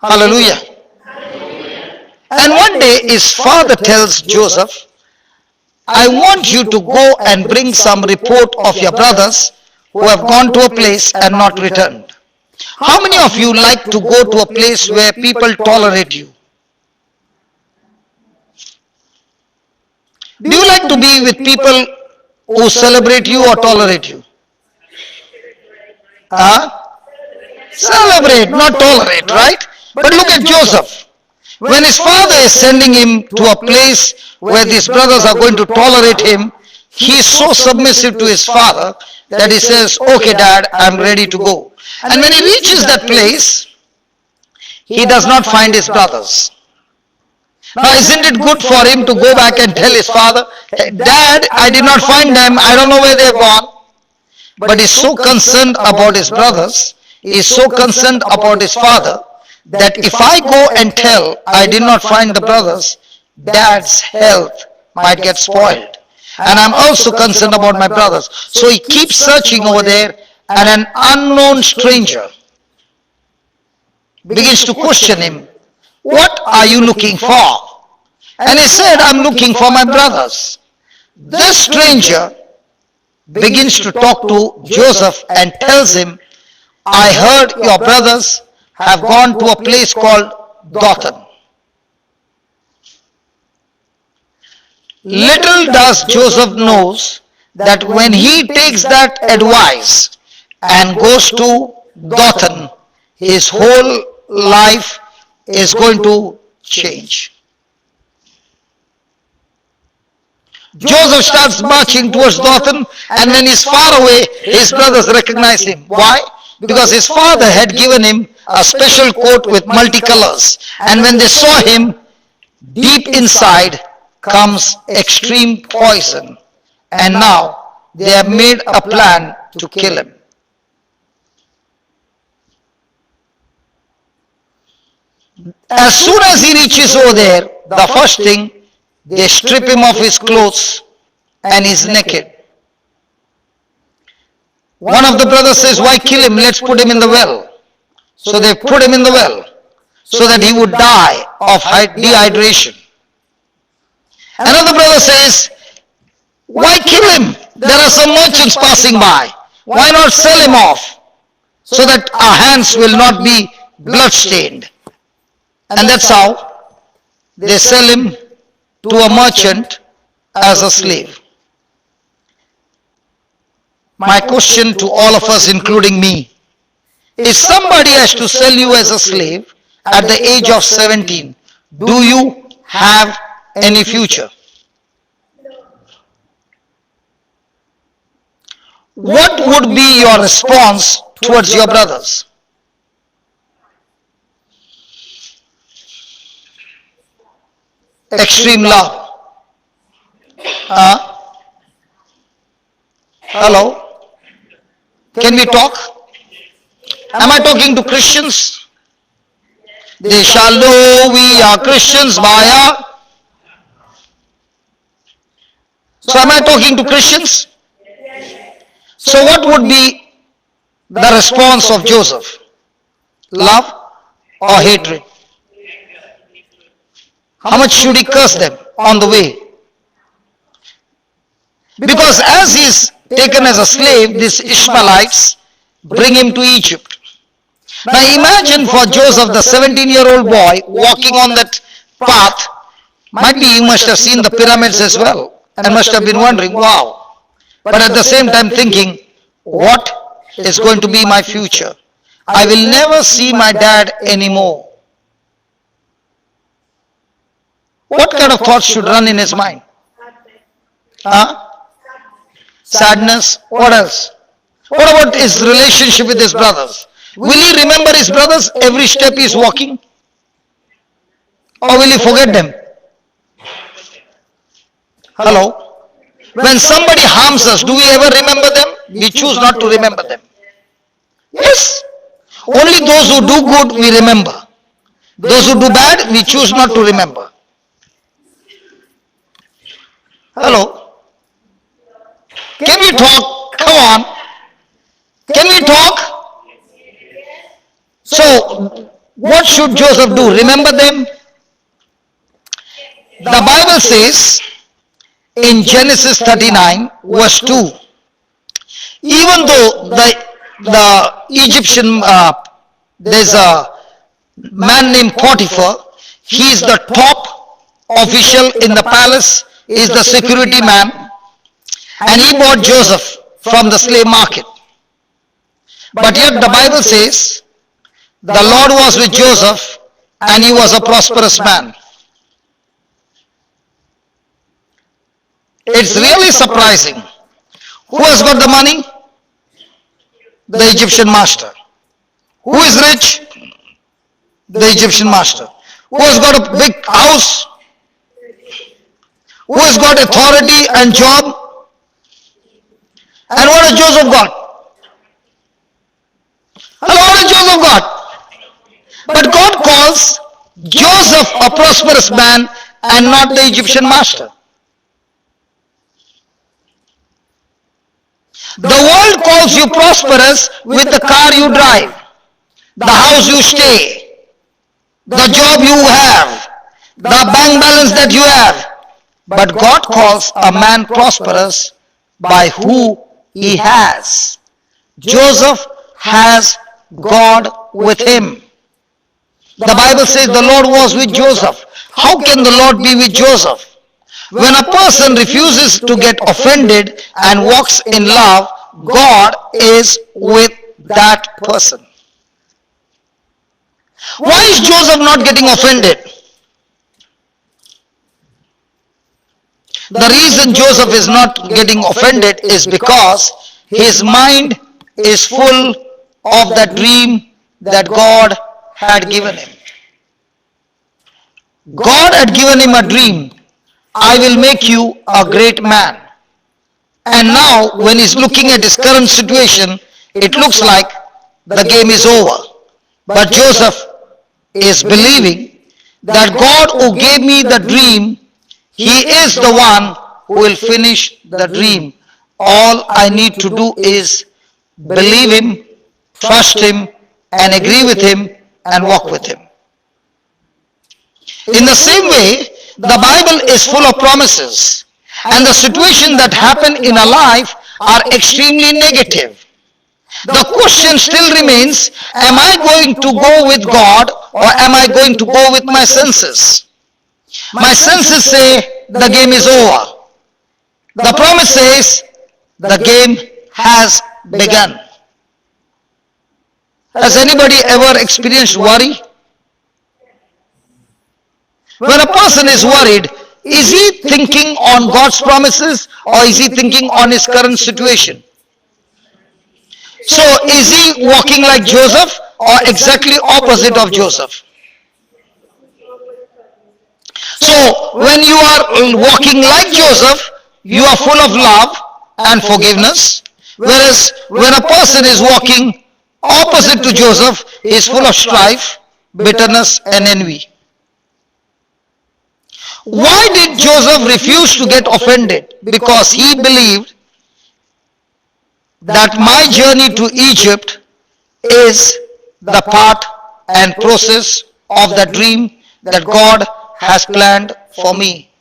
Hallelujah. And one day his father tells Joseph, I want you to go and bring some report of your brothers who have gone to a place and not returned. How many of you like to go to a place where people tolerate you? Do you like to be with people who celebrate you or tolerate you? Huh? Celebrate, not tolerate, right? But look at Joseph. When his father is sending him to a place where these brothers are going to tolerate him, he is so submissive to his father that he says, okay dad, I'm ready to go. And when he reaches that place, he does not find his brothers. Now isn't it good for him to go back and tell his father, hey, dad, I did not find them, I don't know where they've gone. But he's so concerned about his brothers, he's so concerned about his father, that if I go and tell I did not find the brothers, dad's health might get spoiled. And I'm also concerned about my brothers. So he keeps searching over there, and an unknown stranger begins to question him, what are you looking for? And he said, I'm looking for my brothers. This stranger begins to talk to Joseph and tells him, I heard your brothers have gone to a place called Dothan. Little does Joseph knows that when he takes that advice and goes to Dothan, his whole life is going to change. Joseph starts marching towards Dothan, and when he's far away, his brothers recognize him. Why? Because his father had given him a special coat with multicolors. And when they saw him, deep inside comes extreme poison. And now they have made a plan to kill him. As soon as he reaches over there, the first thing, they strip him of his clothes and he's naked. One of the brothers says, why kill him? Let's put him in the well. So they put him in the well so that he would die of dehydration. Another brother says, why kill him? There are some merchants passing by. Why not sell him off so that our hands will not be bloodstained? And that's how they sell him to a merchant as a slave. My question to all of us, including me, if somebody has to sell you as a slave at the age of 17, do you have any future? What would be your response towards your brothers? Extreme love. Hello? Can we talk? Am I talking to Christians? They shall know we are Christians by our... So am I talking to Christians? So what would be the response of Joseph? Love or hatred? How much should he curse them on the way? Because as he is taken as a slave, these Ishmaelites bring him to Egypt. Now imagine for Joseph, the 17-year-old boy, walking on that path. Might be he must have seen the pyramids as well and must have been wondering, wow. But at the same time thinking, what is going to be my future? I will never see my dad anymore. What kind of thoughts should run in his mind? Sadness. What else? What about his relationship with his brothers? Will he remember his brothers every step he is walking? or will you forget them? Hello? When somebody harms us, do we ever remember them? We choose not to remember them. Yes. Only those who do good we remember. Those who do bad, we choose not to remember. Hello? Can we talk? Come on. Can we talk? So, what should Joseph do? Remember them? The Bible says in Genesis 39, verse 2, even though the Egyptian, there's a man named Potiphar, he is the top official in the palace, is the security man, and he bought Joseph from the slave market. But yet the Bible says the Lord was with Joseph and he was a prosperous man. It's really surprising. Who has got the money? The Egyptian master. Who is rich? The Egyptian master. Who has got a big house? Who has got authority and job? And what has Joseph got? Hello, what has Joseph got? But God calls Joseph a prosperous man and not the Egyptian master. The world calls you prosperous with the car you drive, the house you stay, the job you have, the bank balance that you have. But God calls a man prosperous by who he has. Joseph has God with him. The Bible says the Lord was with Joseph. How can the Lord be with Joseph? When a person refuses to get offended and walks in love, God is with that person. Why is Joseph not getting offended? The reason Joseph is not getting offended is because his mind is full of the dream that God had given him. God had given him a dream. I will make you a great man. And now when he's looking at his current situation, it looks like the game is over. But Joseph is believing that God who gave me the dream, he is the one who will finish the dream. All I need to do is believe him, trust him, and agree with him and walk with him. In the same way, the Bible is full of promises, and the situations that happen in our life are extremely negative. The question still remains, am I going to go with God or am I going to go with my senses? My senses say the game is over. The promise says the game has begun. Has anybody ever experienced worry? When a person is worried, is he thinking on God's promises or is he thinking on his current situation? So is he walking like Joseph or exactly opposite of Joseph? So when you are walking like Joseph, you are full of love and forgiveness, whereas when a person is walking opposite to Joseph, he is full of strife, bitterness and envy. Why did Joseph refuse to get offended? Because he believed that my journey to Egypt is the part and process of the dream that God has planned for me.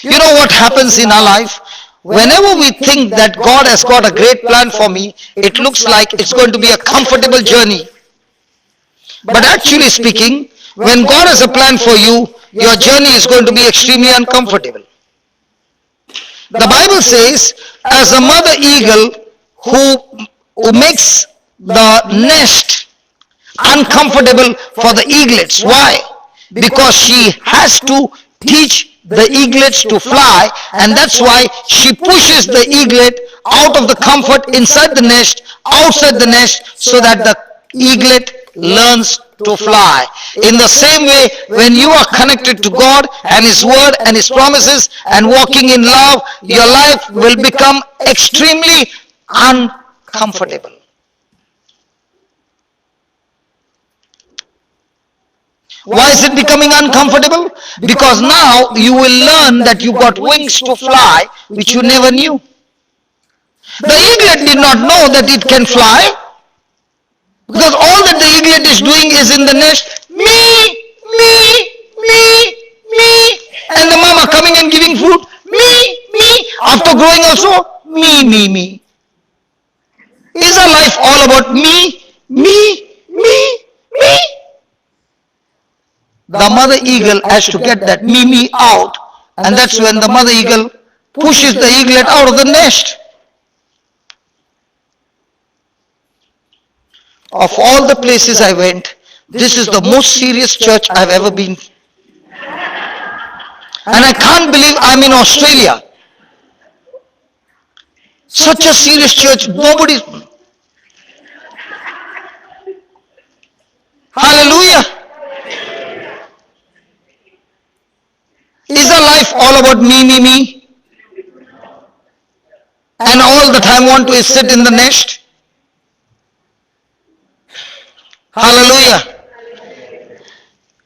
You know what happens in our life? Whenever we think that God has got a great plan for me, it looks like it's going to be a comfortable journey. But actually speaking, when God has a plan for you, your journey is going to be extremely uncomfortable. The Bible says, as a mother eagle who makes the nest uncomfortable for the eaglets. Why? Because she has to teach the eaglets to fly, and that's why she pushes the eaglet out of the comfort inside the nest, outside the nest, so that the eaglet learns to fly. In the same way, when you are connected to God and His Word and His promises and walking in love, your life will become extremely uncomfortable. Why is it becoming uncomfortable? Because now you will learn that you got wings to fly, which you never knew. The eaglet did not know that it can fly, because all that the eaglet is doing is in the nest, me, and the mama coming and giving food, me, after growing also, me. Is our life all about me? The mother eagle has to get that me out, and that's when the mother eagle pushes the eaglet out of the nest. Of all the places I went, this is the most serious church I've ever been. And I can't believe I'm in Australia. Such a serious church, nobody. Hallelujah. Is our life all about me? And all the time want to sit in the nest? Hallelujah.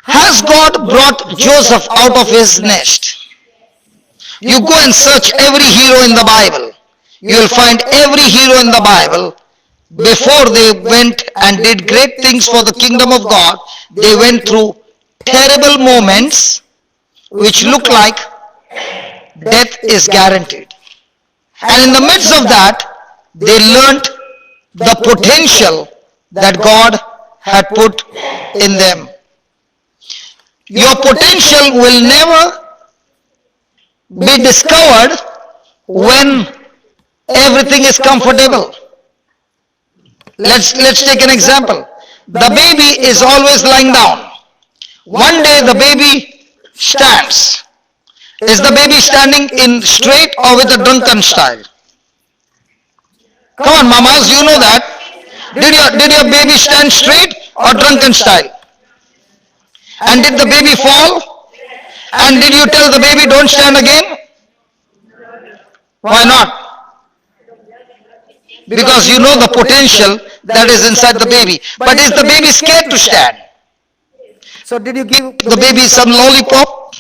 Has God brought Joseph out of his nest? You go and search every hero in the Bible. You will find every hero in the Bible. Before they went and did great things for the kingdom of God, they went through terrible moments which look like death is guaranteed. And in the midst of that, they learnt the potential that God had put in them. Your potential will never be discovered when everything is comfortable. Let's take an example. The baby is always lying down. One day the baby stands. Is the baby standing in straight or with a drunken style? Come on, mamas, you know that. Did your baby stand straight or drunken style? And did the baby fall? And did you tell the baby don't stand again? Why not? Because you know the potential that is inside the baby. But is the baby scared to stand? So did you give the baby some lollipop?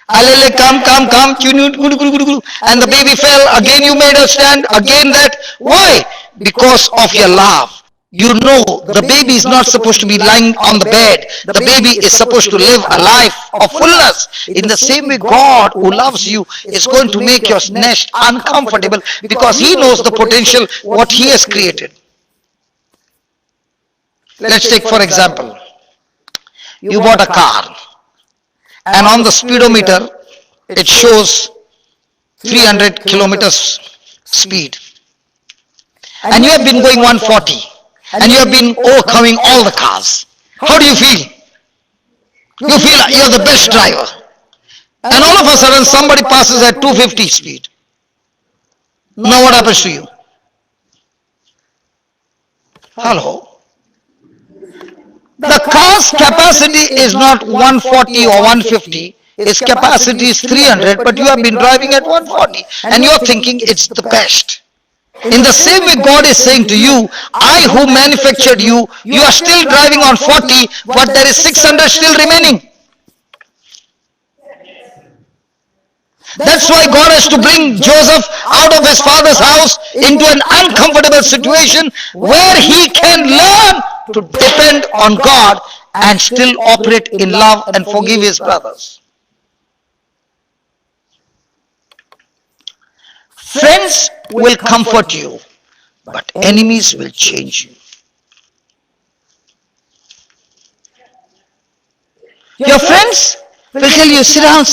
Alele, come, and the baby fell. Again you made her stand. Again that. Why? Because of your love. You know the baby is not supposed to be lying on the bed. The baby is supposed to live a life of fullness. In the same way, God who loves you is going to make your nest uncomfortable because He knows the potential what He has created. Let's take for example, you bought a car and on the speedometer it shows 300 kilometers speed and you have been going 140. And you have been overcoming all the cars. How do you feel? You feel like you're the best driver. And all of a sudden somebody passes at 250 speed. Now what happens to you? Hello? The car's capacity is not 140 or 150. Its capacity is 300, but you have been driving at 140 and you're thinking it's the best. In the same way, God is saying to you, I who manufactured you, you are still driving on 40, but there is 600 still remaining. That's why God has to bring Joseph out of his father's house into an uncomfortable situation where he can learn to depend on God and still operate in love and forgive his brothers. Friends will comfort you, but enemies will change you. Your friends will tell you, sit down,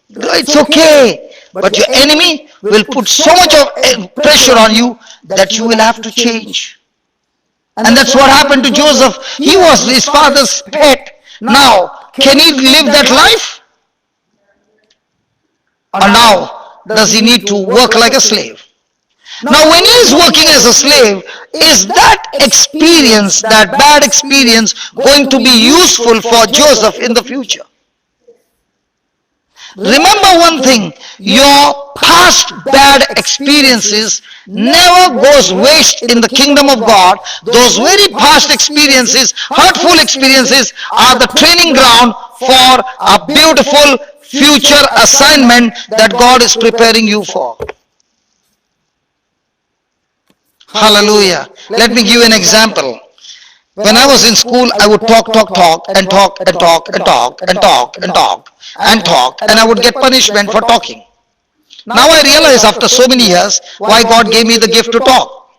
it's okay. But your enemy will put so much of pressure on you that you will have to change. And that's what happened to Joseph. He was his father's pet. Now, can he live that life? Or now, does he need to work like a slave? Now, when he is working as a slave, is that experience, that bad experience, going to be useful for Joseph in the future? Remember one thing, your past bad experiences never goes waste in the kingdom of God. Those very past experiences, hurtful experiences, are the training ground for a beautiful future assignment that God is preparing you for. Hallelujah. Let me give you an example. When I was in school, I would talk, and talk, and talk, and talk, and talk, and talk, and talk, and I would get punishment for talking. Now I realize after so many years why God gave me the gift to talk.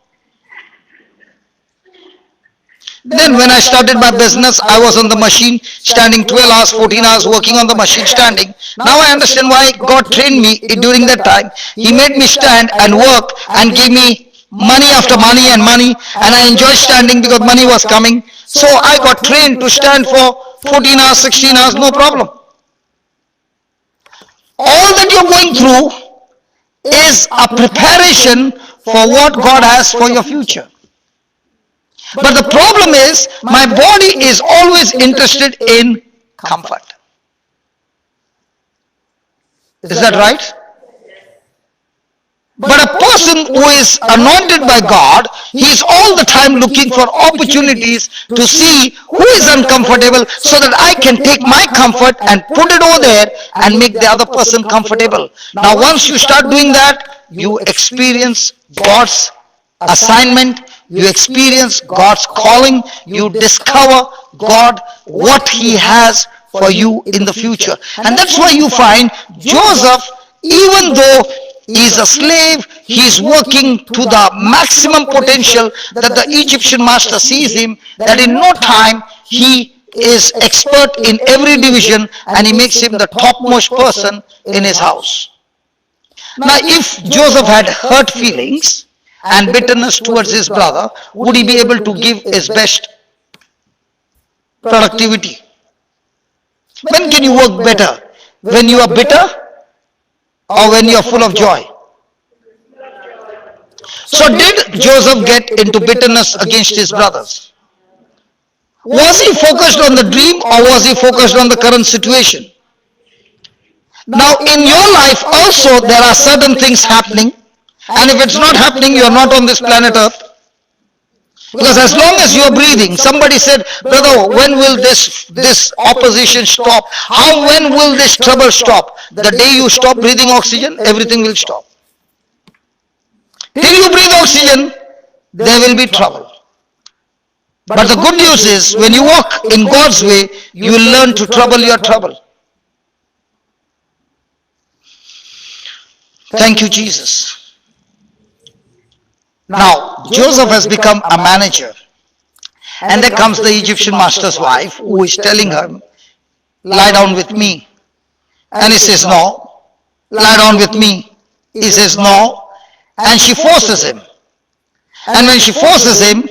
Then when I started my business, I was on the machine standing 12 hours, 14 hours working on the machine standing. Now I understand why God trained me during that time. He made me stand and work and gave me money after money and money, and I enjoyed standing because money was coming. So I got trained to stand for 14 hours, 16 hours, no problem. All that you're going through is a preparation for what God has for your future. But the problem is, my body is always interested in comfort. Is that right? But a person who is anointed by God, he is all the time looking for opportunities to see who is uncomfortable so that I can take my comfort and put it over there and make the other person comfortable. Now once you start doing that, you experience God's assignment, you experience God's calling, you discover God, what He has for you in the future. And that's why you find Joseph, even though he is a slave, he is working to the maximum potential that the Egyptian master sees him, that in no time he is expert in every division and he makes him the topmost person in his house. Now if Joseph had hurt feelings and bitterness towards his brother, would he be able to give his best productivity? When can you work better? When you are bitter or when you are full of joy? So did Joseph get into bitterness against his brothers? Was he focused on the dream or was he focused on the current situation? Now in your life also there are certain things happening, and if it's not happening, you are not on this planet Earth. Because as long as you are breathing, somebody said, brother, when will this opposition stop? When will this trouble stop? The day you stop breathing oxygen, everything will stop. Till you breathe oxygen, there will be trouble. But the good news is, when you walk in God's way, you will learn to trouble your trouble. Thank you, Jesus. Now, Joseph has become a manager. And there comes the Egyptian master's wife who is telling him, lie down with me. And he says, no. Lie down with me. He says, no. And she forces him. And when she forces him,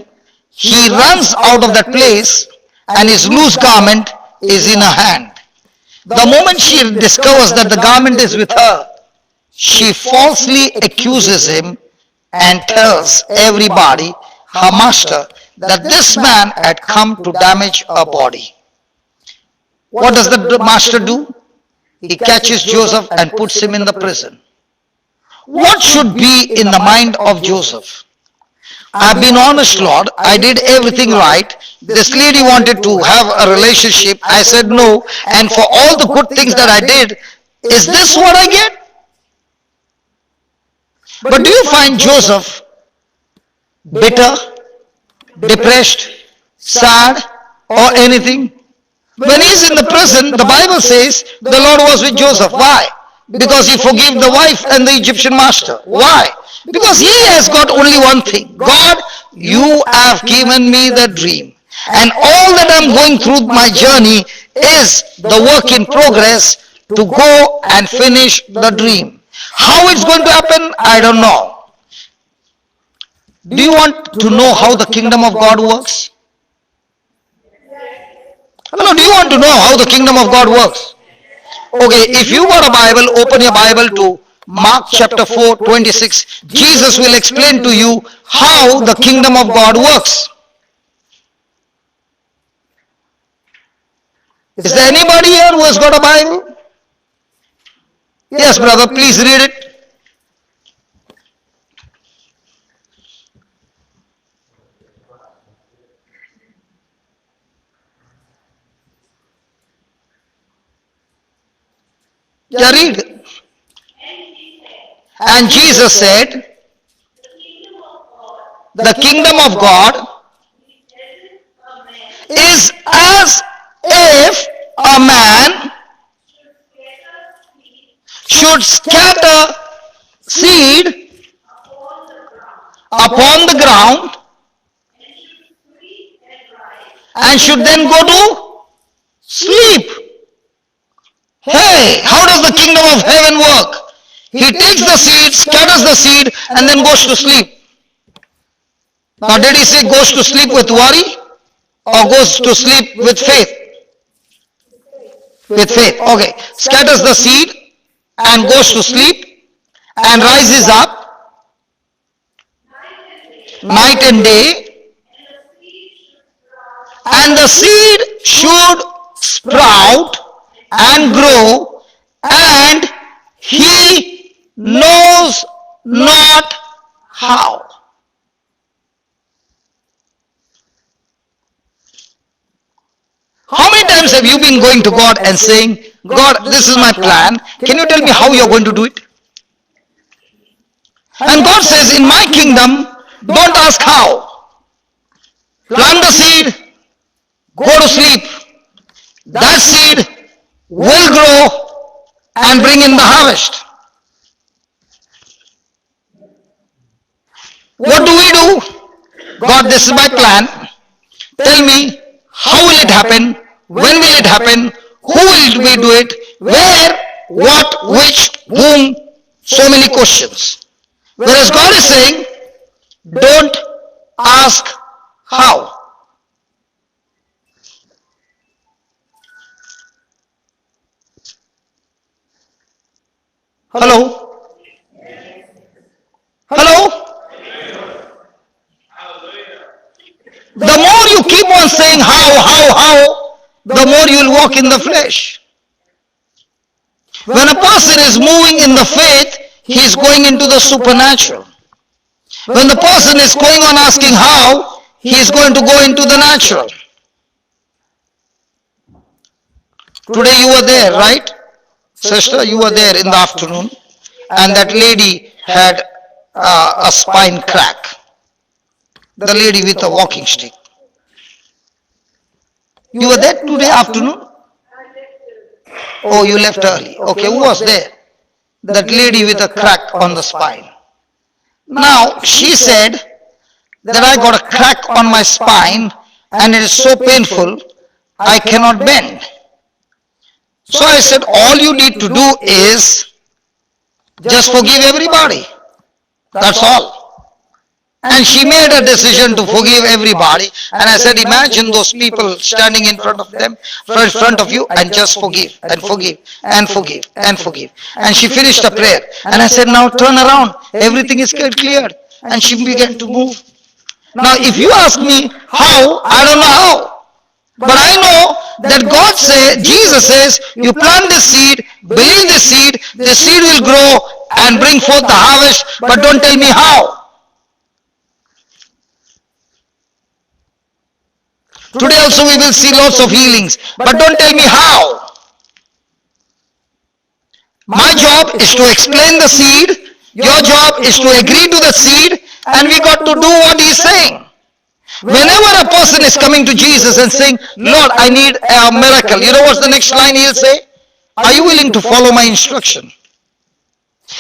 he runs out of that place and his loose garment is in her hand. The moment she discovers that the garment is with her, she falsely accuses him and tells everybody, her master, that this man had come to damage her body. What does the master do? He catches Joseph and puts him in the prison. What should be in the mind of Joseph? I've been honest, Lord. I did everything right. This lady wanted to have a relationship. I said no. And for all the good things that I did, is this what I get? But do you find Joseph bitter, depressed, sad, or anything? When he's in the prison, the Bible says the Lord was with Joseph. Why? Because he forgave the wife and the Egyptian master. Why? Because he has got only one thing. God, you have given me the dream. And all that I'm going through my journey is the work in progress to go and finish the dream. How it's going to happen, I don't know. Do you want to know how the kingdom of God works? Hello, do you want to know how the kingdom of God works? Okay, if you got a Bible, open your Bible to Mark chapter 4, 26, Jesus will explain to you how the kingdom of God works. Is there anybody here who has got a Bible? Yes, brother, please read it. Yeah, read. And Jesus said, the kingdom of God is as if a man should scatter seed upon the ground and should then go to sleep. Hey, how does the kingdom of heaven work? He takes the seed, scatters the seed, and then goes to sleep. Now, did he say goes to sleep with worry or goes to sleep with faith? With faith. Okay. Scatters the seed and goes to sleep and rises up night and day, and the seed should sprout and grow, and he knows not how. How many times have you been going to God and saying, God, this is my plan. Can you tell me how you're going to do it? And God says, in my kingdom, don't ask how. Plant the seed, go to sleep. That seed will grow and bring in the harvest. What do we do? God, this is my plan. Tell me, how will it happen? When will it happen? Who will we do it? Where? What? Which? Whom? So many questions. Whereas God is saying, don't ask how. Hello? Hello? The more you keep on saying how, the more you will walk in the flesh. When a person is moving in the faith, he is going into the supernatural. When the person is going on asking how, he is going to go into the natural. Today you were there, right? Sister, you were there in the afternoon, and that lady had a spine crack. The lady with a walking stick. You were there today afternoon? Oh, you left early. Okay, who was there? That lady with a crack on the spine. Now, she said that I got a crack on my spine and it is so painful, I cannot bend. So I said, all you need to do is just forgive everybody. That's all. And she made a decision to forgive everybody. And I said, imagine those people standing in front of them, in front of you, and just forgive, and forgive, and forgive, and forgive. And she finished the prayer. And I said, now turn around. Everything is cleared. And she began to move. Now, if you ask me how, I don't know how. But I know that God says, Jesus says, you plant the seed, believe the seed will grow and bring forth the harvest, but don't tell me how. Today also we will see lots of healings, but don't tell me how. My job is to explain the seed, your job is to agree to the seed, and we got to do what he's saying. Whenever a person is coming to Jesus and saying, Lord, I need a miracle, you know what's the next line he'll say? Are you willing to follow my instruction?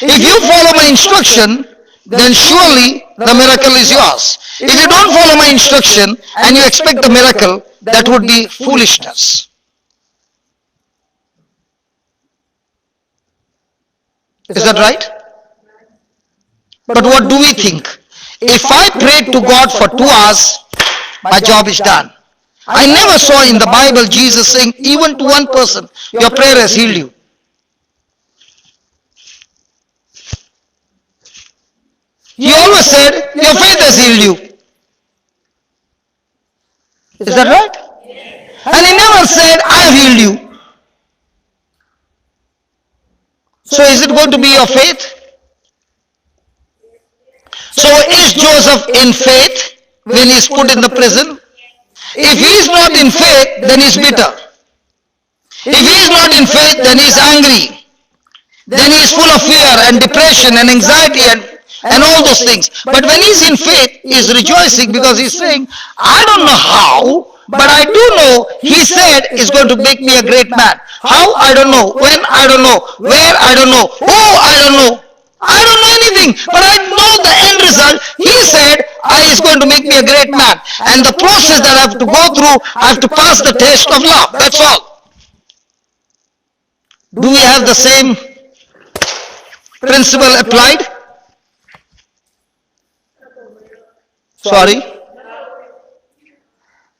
If you follow my instruction, then surely the miracle is yours. If you don't follow my instruction and you expect the miracle, that would be foolishness. Is that right? But what do we think? If I prayed to God for 2 hours, my job is done. I never saw in the Bible Jesus saying, even to one person, your prayer has healed you. He always said, your faith has healed you. Is that right? And he never said, I have healed you. So is it going to be your faith? So is Joseph in faith when he is put in the prison? If he is not in faith, then he is bitter. If he is not in faith, then he is angry. Then he is full of fear and depression and anxiety and all those things. But when he is in faith, he is rejoicing because he is saying, I don't know how, but I do know he said is going to make me a great man. How? I don't know. When? I don't know. Where? I don't know. Who? I don't know. I don't know anything, but I know the end result. He said, I is going to make me a great man. And the process that I have to go through, I have to pass the test of love. That's all. Do we have the same principle applied? Sorry?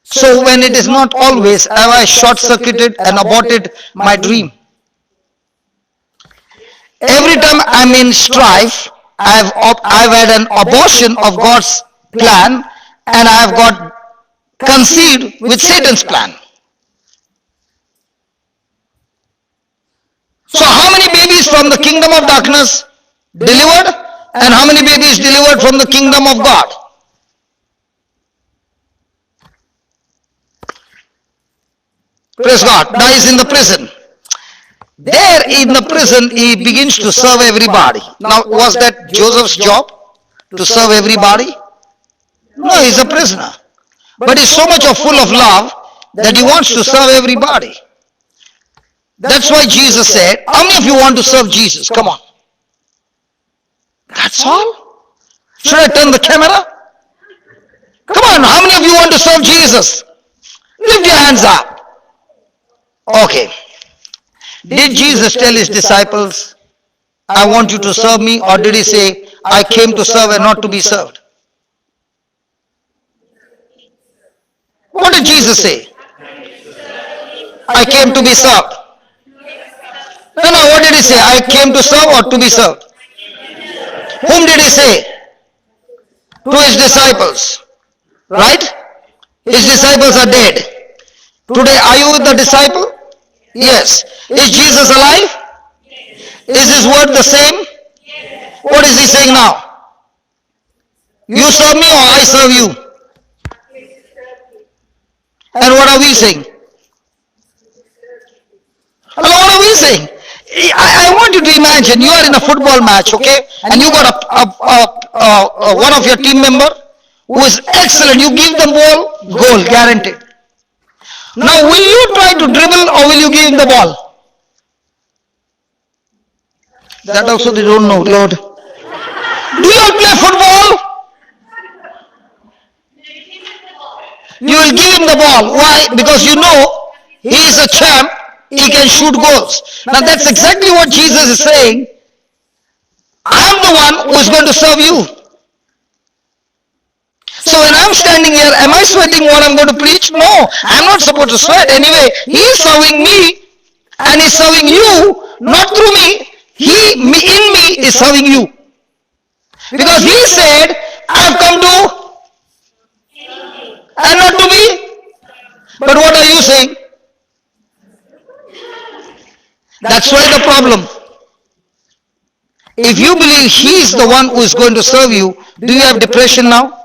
So when it is not always, have I short-circuited and aborted my dream? Every time I'm in strife, I've had an abortion of God's plan and I've got conceived with Satan's plan. So how many babies from the kingdom of darkness delivered and how many babies delivered from the kingdom of God? Praise God. Now he's in the prison. There in the prison, he begins to serve everybody. Now, was that Joseph's job? To serve everybody? No, he's a prisoner. But he's so much full of love that he wants to serve everybody. That's why Jesus said, how many of you want to serve Jesus? Come on. That's all? Should I turn the camera? Come on, how many of you want to serve Jesus? Lift your hands up. Okay. Did Jesus tell his disciples, I want you to serve me, or did he say, I came to serve and not to be served? What did Jesus say? I came to be served. No, what did he say? I came to serve or to be served? Whom did he say? To his disciples. Right? His disciples are dead. Today, are you the disciple? Yes. Is Jesus alive? Is his word the same? What is he saying now? You serve me or I serve you? And what are we saying? Hello, what are we saying? I want you to imagine you are in a football match, okay? And you got one of your team member who is excellent. You give them ball, goal, guaranteed. Now, will you try to dribble or will you give him the ball? That also they don't know, Lord. Do you all play football? You will give him the ball. Why? Because you know he is a champ. He can shoot goals. Now that's exactly what Jesus is saying. I'm the one who is going to serve you. So when I'm standing here, am I sweating what I'm going to preach? No, I'm not supposed to sweat. Anyway, he is serving me and he's serving you, not through me. He in me is serving you. Because he said, I've come to and not to me. But what are you saying? That's why the problem. If you believe he is the one who is going to serve you, do you have depression now?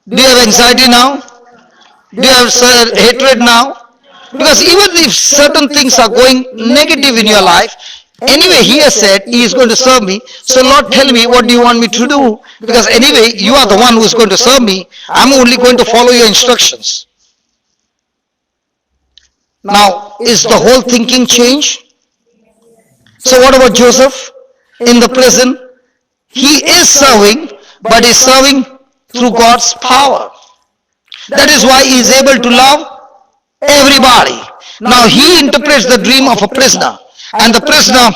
Do you have anxiety now? Do you have hatred now? Because even if certain things are going negative in your life, anyway he has said he is going to serve me. So Lord, tell me what do you want me to do? Because anyway you are the one who is going to serve me. I'm only going to follow your instructions. Now, is the whole thinking changed? So what about Joseph in the prison? He is serving, but he's serving through God's power. That is why he is able to love everybody. Now he interprets the dream of a prisoner, and the prisoner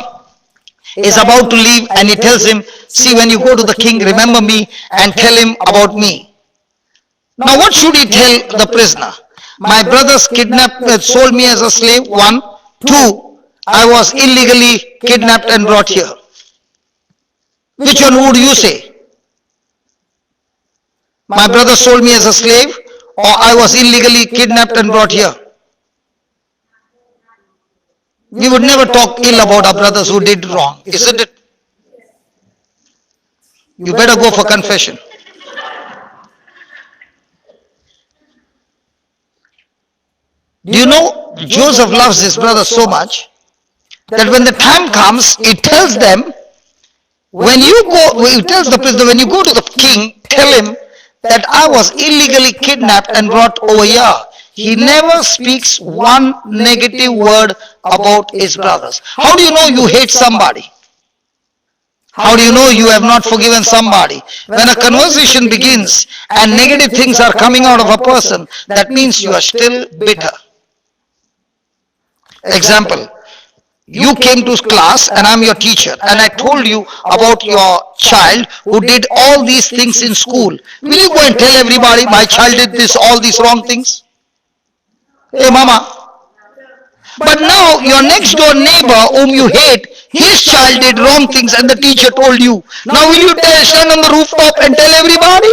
is about to leave, and he tells him, see, when you go to the king, remember me and tell him about me. Now what should he tell the prisoner? My brothers sold me as a slave, 1. 2, I was illegally kidnapped and brought here. Which one would you say? My brother sold me as a slave, or I was illegally kidnapped and brought here. We would never talk ill about our brothers who did wrong, isn't it? You better go for confession. Do you know Joseph loves his brother so much that when the time comes, he tells them, he tells the prisoner, when you go to the king, tell him that I was illegally kidnapped and brought over here. He never speaks one negative word about his brothers. How do you know you hate somebody? How do you know you have not forgiven somebody? When a conversation begins and negative things are coming out of a person, that means you are still bitter. Example, you came to class and I'm your teacher and I told you about your child who did all these things in school. Will you go and tell everybody my child did all these wrong things? Hey mama. But now your next door neighbor whom you hate, his child did wrong things and the teacher told you. Now will you stand on the rooftop and tell everybody?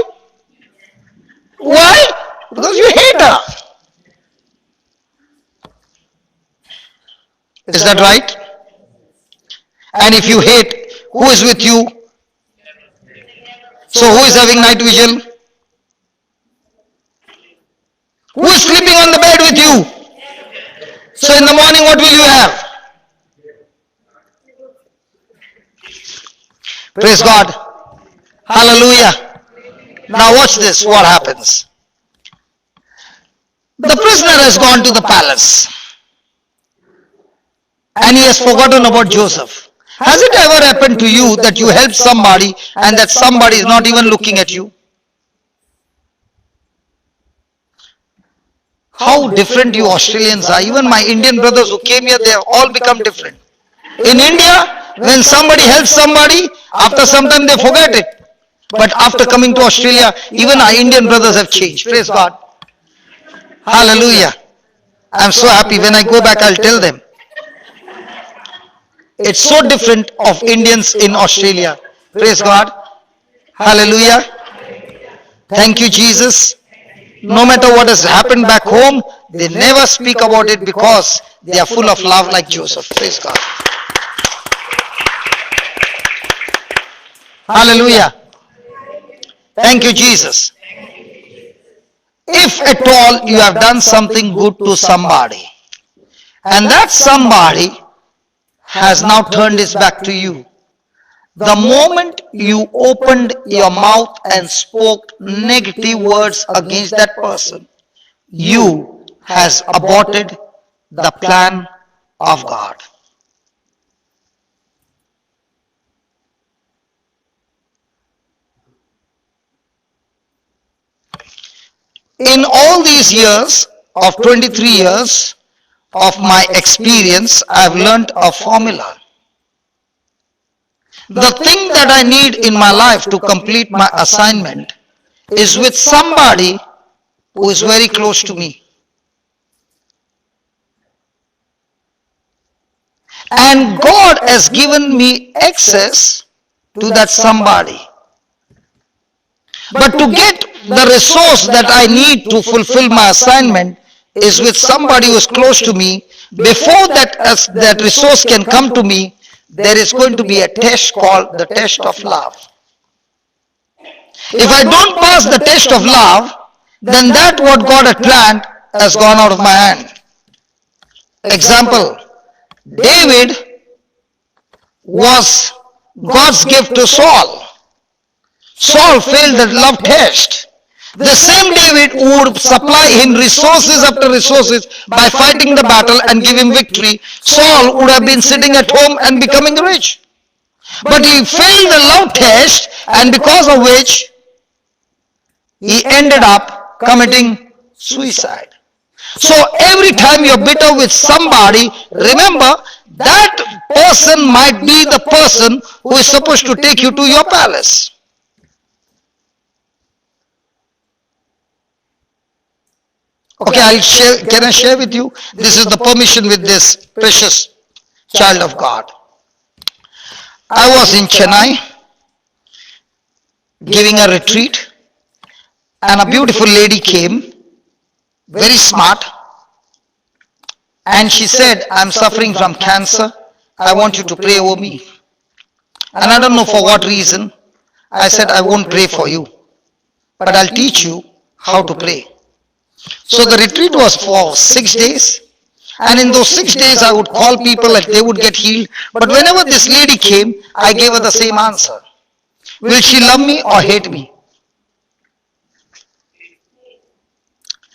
Why? Because you hate her. Is that right? And if you hate, who is with you? So who is having night vision? Who is sleeping on the bed with you? So in the morning what will you have? Praise God. Hallelujah. Now watch this, what happens. The prisoner has gone to the palace. And he has forgotten about Joseph. Has it ever happened to you that you help somebody and that somebody is not even looking at you? How different you Australians are. Even my Indian brothers who came here, they have all become different. In India, when somebody helps somebody, after some time they forget it. But after coming to Australia, even our Indian brothers have changed. Praise God. Hallelujah. I'm so happy. When I go back, I'll tell them. It's so different of Indians in Australia. Praise God. Hallelujah. Thank you, Jesus. No matter what has happened back home, they never speak about it because they are full of love like Joseph. Praise God. Hallelujah. Thank you, Jesus. If at all you have done something good to somebody, and that somebody has now turned his back to you, the moment you opened your mouth and spoke negative words against that person, you has aborted the plan of God. In all these years of 23 years of my experience, I have learned a formula. The thing that I need in my life to complete my assignment is with somebody who is very close to me. And God has given me access to that somebody. But to get the resource that I need to fulfill my assignment is with somebody who is close to me. Before that resource can come to me, there is going to be a test called the test of love. If I don't pass the test of love, then that what God had planned has gone out of my hand. Example, David was God's gift to Saul. Saul failed the love test. The same David would supply him resources after resources by fighting the battle and give him victory. Saul would have been sitting at home and becoming rich. But he failed the love test, and because of which he ended up committing suicide. So every time you're bitter with somebody, remember that person might be the person who is supposed to take you to your palace. Okay, can I share with you? This is the permission with this precious child of God. I was in Chennai giving a retreat, and a beautiful lady came, very smart, and she said, I'm suffering from cancer. I want you to pray over me. And I don't know for what reason. I said, I won't pray for you, but I'll teach you how to pray. So the retreat was for 6 days. And in those 6 days, I would call people and they would get healed. But whenever this lady came, I gave her the same answer. Will she love me or hate me?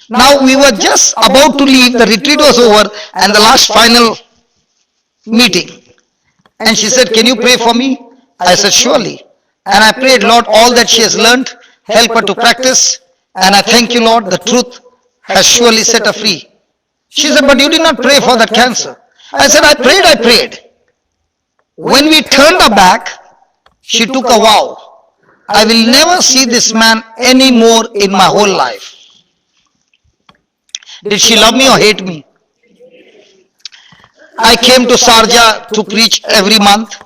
Now we were just about to leave, the retreat was over, and the last final meeting. And she said, can you pray for me? I said, surely. And I prayed, Lord, all that she has learned, help her to practice. And I thank you, Lord, the truth has surely set her free. She said, but you did not pray for that cancer. I said, I prayed. When we turned her back, she took a vow. I will never see this man anymore in my whole life. Did she love me or hate me? I came to Sharjah to preach every month,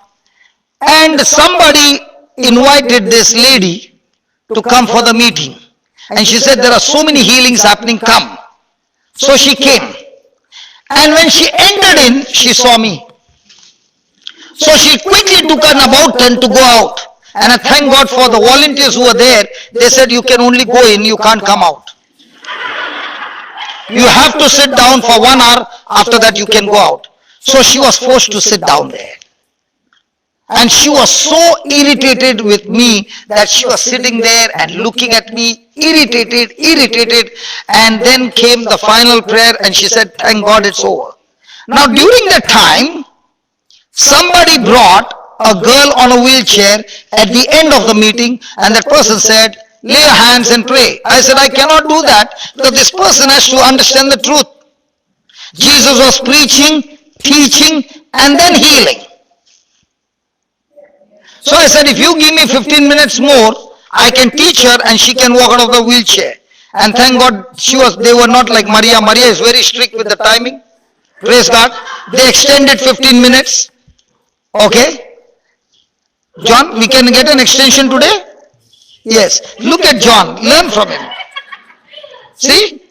and somebody invited this lady to come for the meeting. And she said, there are so many healings happening, come. So she came. And when she entered in, she saw me. So she quickly took an about turn to go out. And I thank God for the volunteers who were there. They said, you can only go in, you can't come out. You have to sit down for 1 hour, after that you can go out. So she was forced to sit down there. And she was so irritated with me that she was sitting there and looking at me, irritated. And then came the final prayer and she said, thank God it's over. Now during that time, somebody brought a girl on a wheelchair at the end of the meeting, and that person said, lay your hands and pray. I said, I cannot do that because this person has to understand the truth. Jesus was preaching, teaching, and then healing. So I said, if you give me 15 minutes more, I can teach her and she can walk out of the wheelchair. And thank God they were not like Maria. Maria is very strict with the timing. Praise God. They extended 15 minutes. Okay. John, we can get an extension today? Yes. Look at John. Learn from him. See?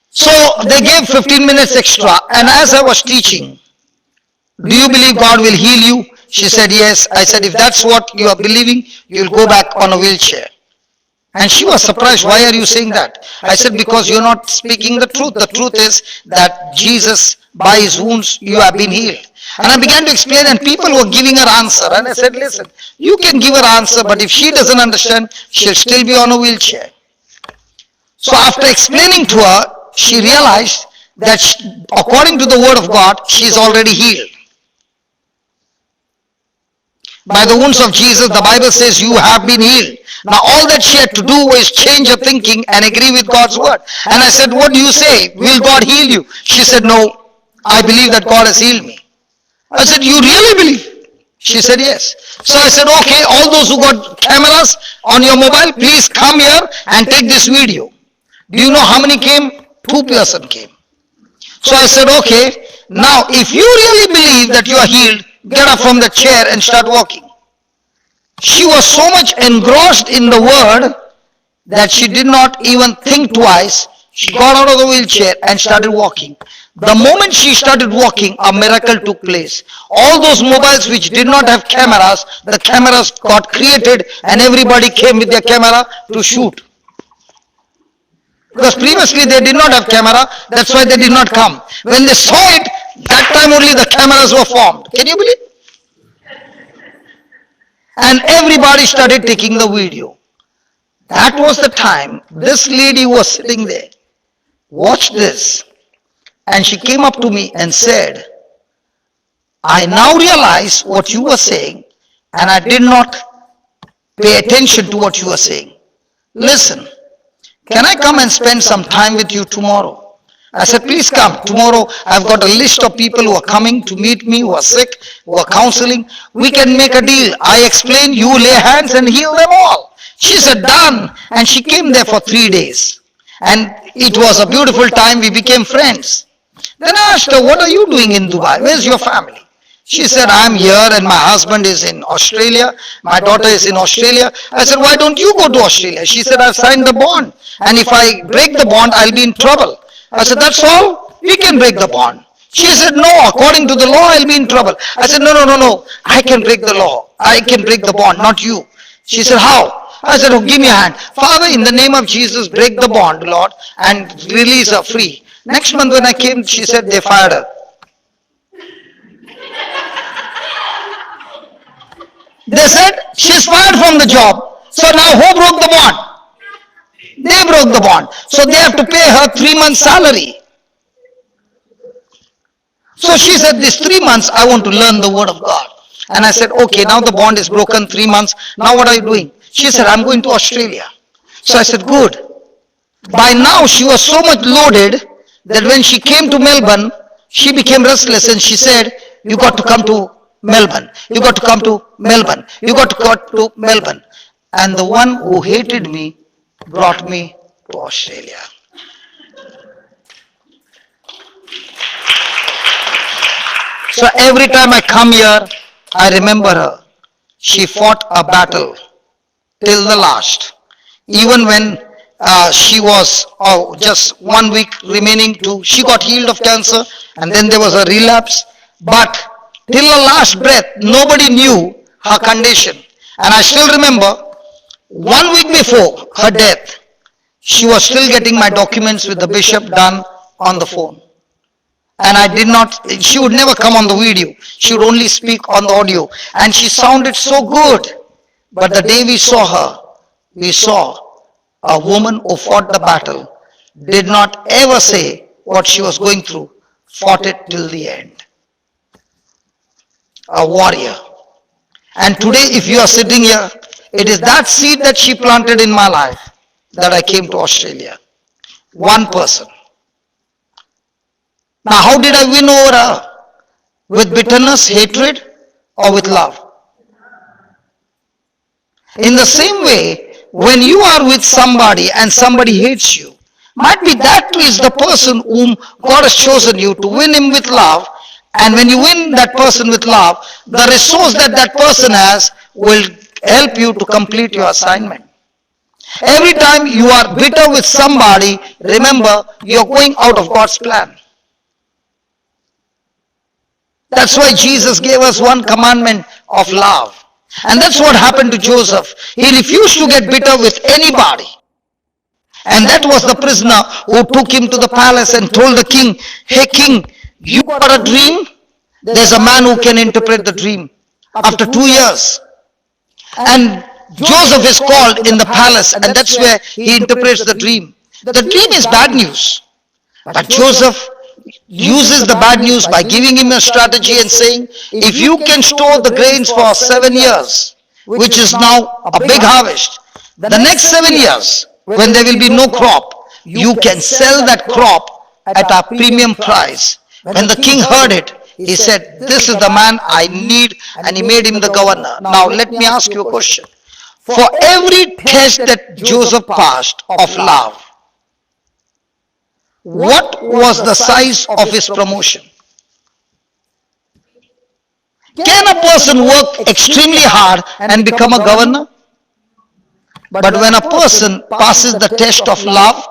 So they gave 15 minutes extra. And as I was teaching, do you believe God will heal you? She said, yes. I said, if that's what you are believing, you'll go back on a wheelchair. And she was surprised, why are you saying that? I said, because you're not speaking the truth. The truth is that Jesus, by his wounds, you have been healed. And I began to explain, and people were giving her answer. And I said, listen, you can give her answer, but if she doesn't understand, she'll still be on a wheelchair. So after explaining to her, she realized that according to the word of God, she is already healed. By the wounds of Jesus, the Bible says you have been healed. Now all that she had to do was change her thinking and agree with God's word. And I said, what do you say? Will God heal you? She said, no, I believe that God has healed me. I said, you really believe? She said, yes. So I said, okay, all those who got cameras on your mobile, please come here and take this video. Do you know how many came? 2 persons came. So I said, okay, now if you really believe that you are healed, get up from the chair and start walking. She was so much engrossed in the word that she did not even think twice. She got out of the wheelchair and started walking. The moment she started walking, a miracle took place. All those mobiles which did not have cameras, the cameras got created and everybody came with their camera to shoot. Because previously they did not have camera, that's why they did not come. When they saw it, that time only the cameras were formed. Can you believe? And everybody started taking the video. That was the time this lady was sitting there. Watch this. And she came up to me and said, I now realize what you were saying, and I did not pay attention to what you were saying. Listen, can I come and spend some time with you tomorrow? I said, please come. Tomorrow I've got a list of people who are coming to meet me, who are sick, who are counseling. We can make a deal. I explain, you lay hands and heal them all. She said, done. And she came there for 3 days. And it was a beautiful time. We became friends. Then I asked her, what are you doing in Dubai? Where's your family? She said, I'm here and my husband is in Australia. My daughter is in Australia. I said, why don't you go to Australia? She said, I've signed the bond. And if I break the bond, I'll be in trouble. I said, that's all? We can break the bond. She said, no, according to the law, I'll be in trouble. I said, no, no, no, no. I can break the law. I can break the bond, not you. She said, how? I said, oh, give me a hand. Father, in the name of Jesus, break the bond, Lord, and release her free. Next month when I came, she said they fired her. They said she's fired from the job. So now who broke the bond? They broke the bond. So they have to pay her 3 months salary. So she said, this 3 months I want to learn the word of God. And I said, okay, now the bond is broken, 3 months. Now what are you doing? She said, I'm going to Australia. So I said, good. By now she was so much loaded that when she came to Melbourne, she became restless and she said, you got to come to Melbourne. You got to come to Melbourne. You got to come to Melbourne. And the one who hated me brought me to Australia. So every time I come here, I remember her. She fought a battle till the last. Even when she was just 1 week remaining to, she got healed of cancer and then there was a relapse. But till the last breath, nobody knew her condition. And I still remember 1 week before her death, she was still getting my documents with the bishop done on the phone. And I did not, she would never come on the video. She would only speak on the audio. And she sounded so good. But the day we saw her, we saw a woman who fought the battle, did not ever say what she was going through, fought it till the end. A warrior. And today, if you are sitting here, it is that seed that she planted in my life that I came to Australia. One person. Now, how did I win over her? With bitterness, hatred, or with love? In the same way, when you are with somebody and somebody hates you, might be that is the person whom God has chosen you to win him with love. And when you win that person with love, the resource that that person has will help you to complete your assignment. Every time you are bitter with somebody, remember you are going out of God's plan. That's why Jesus gave us one commandment of love. And that's what happened to Joseph. He refused to get bitter with anybody. And that was the prisoner who took him to the palace and told the king, hey king, you got a dream? There's a man who can interpret the dream. After 2 years. And Joseph is called in the palace and that's where he interprets the dream. The dream is bad news. But Joseph uses the bad news by giving him a strategy and saying, if you can store the grains for 7 years, which is now a big harvest, the next 7 years, when there will be no crop, you can sell that crop at a premium price. When the king heard it, he said, this is the man I need, and he made him the governor. Now let me ask you a question. For every test that Joseph passed of love, what was the size of his promotion? Can a person work extremely hard and become a governor? But when a person passes the test of love,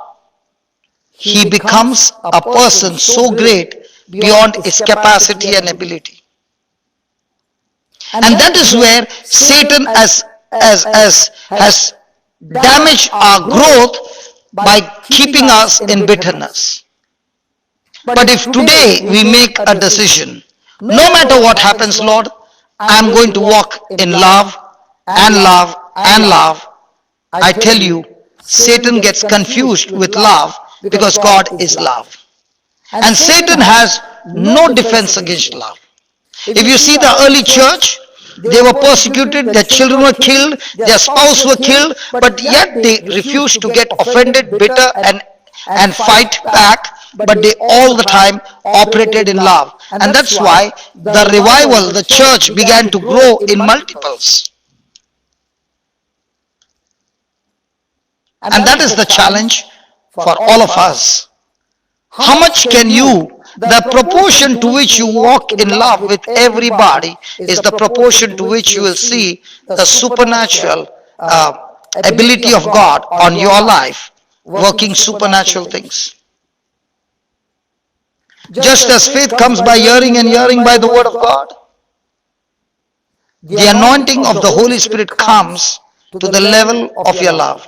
he becomes a person so great beyond his capacity and ability. And that is where Satan has damaged our growth by keeping us in bitterness. But if today we make a decision, no matter what happens, Lord, I am going to walk in love and love and love, I tell you, Satan gets confused with love because God is love. And Satan has no defense against love. If you see the early church, they were persecuted, their children were killed, their spouse were killed, but yet they refused to get offended, bitter and fight back, but they all the time operated in love. And that's why the revival, the church began to grow in multiples. And that is the challenge for all of us. How much can you The proportion to which you walk in love with everybody is the proportion to which you will see the supernatural ability of God on your life, working supernatural things. Just as faith comes by hearing and hearing by the word of God, the anointing of the Holy Spirit comes to the level of your love.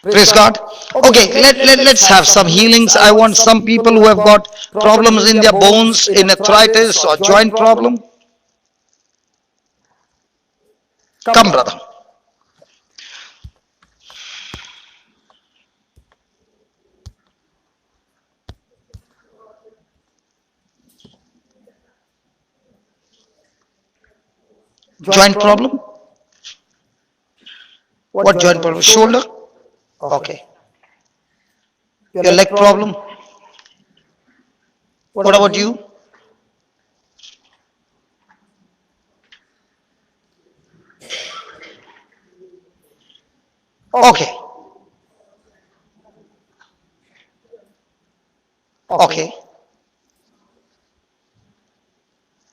Praise God. Okay, let's have some healings. I want some people who have got problems in their bones, in arthritis or joint problem. Come, brother. Joint problem? What joint problem? Shoulder? Okay. Your leg problem? What about you? Okay. Okay.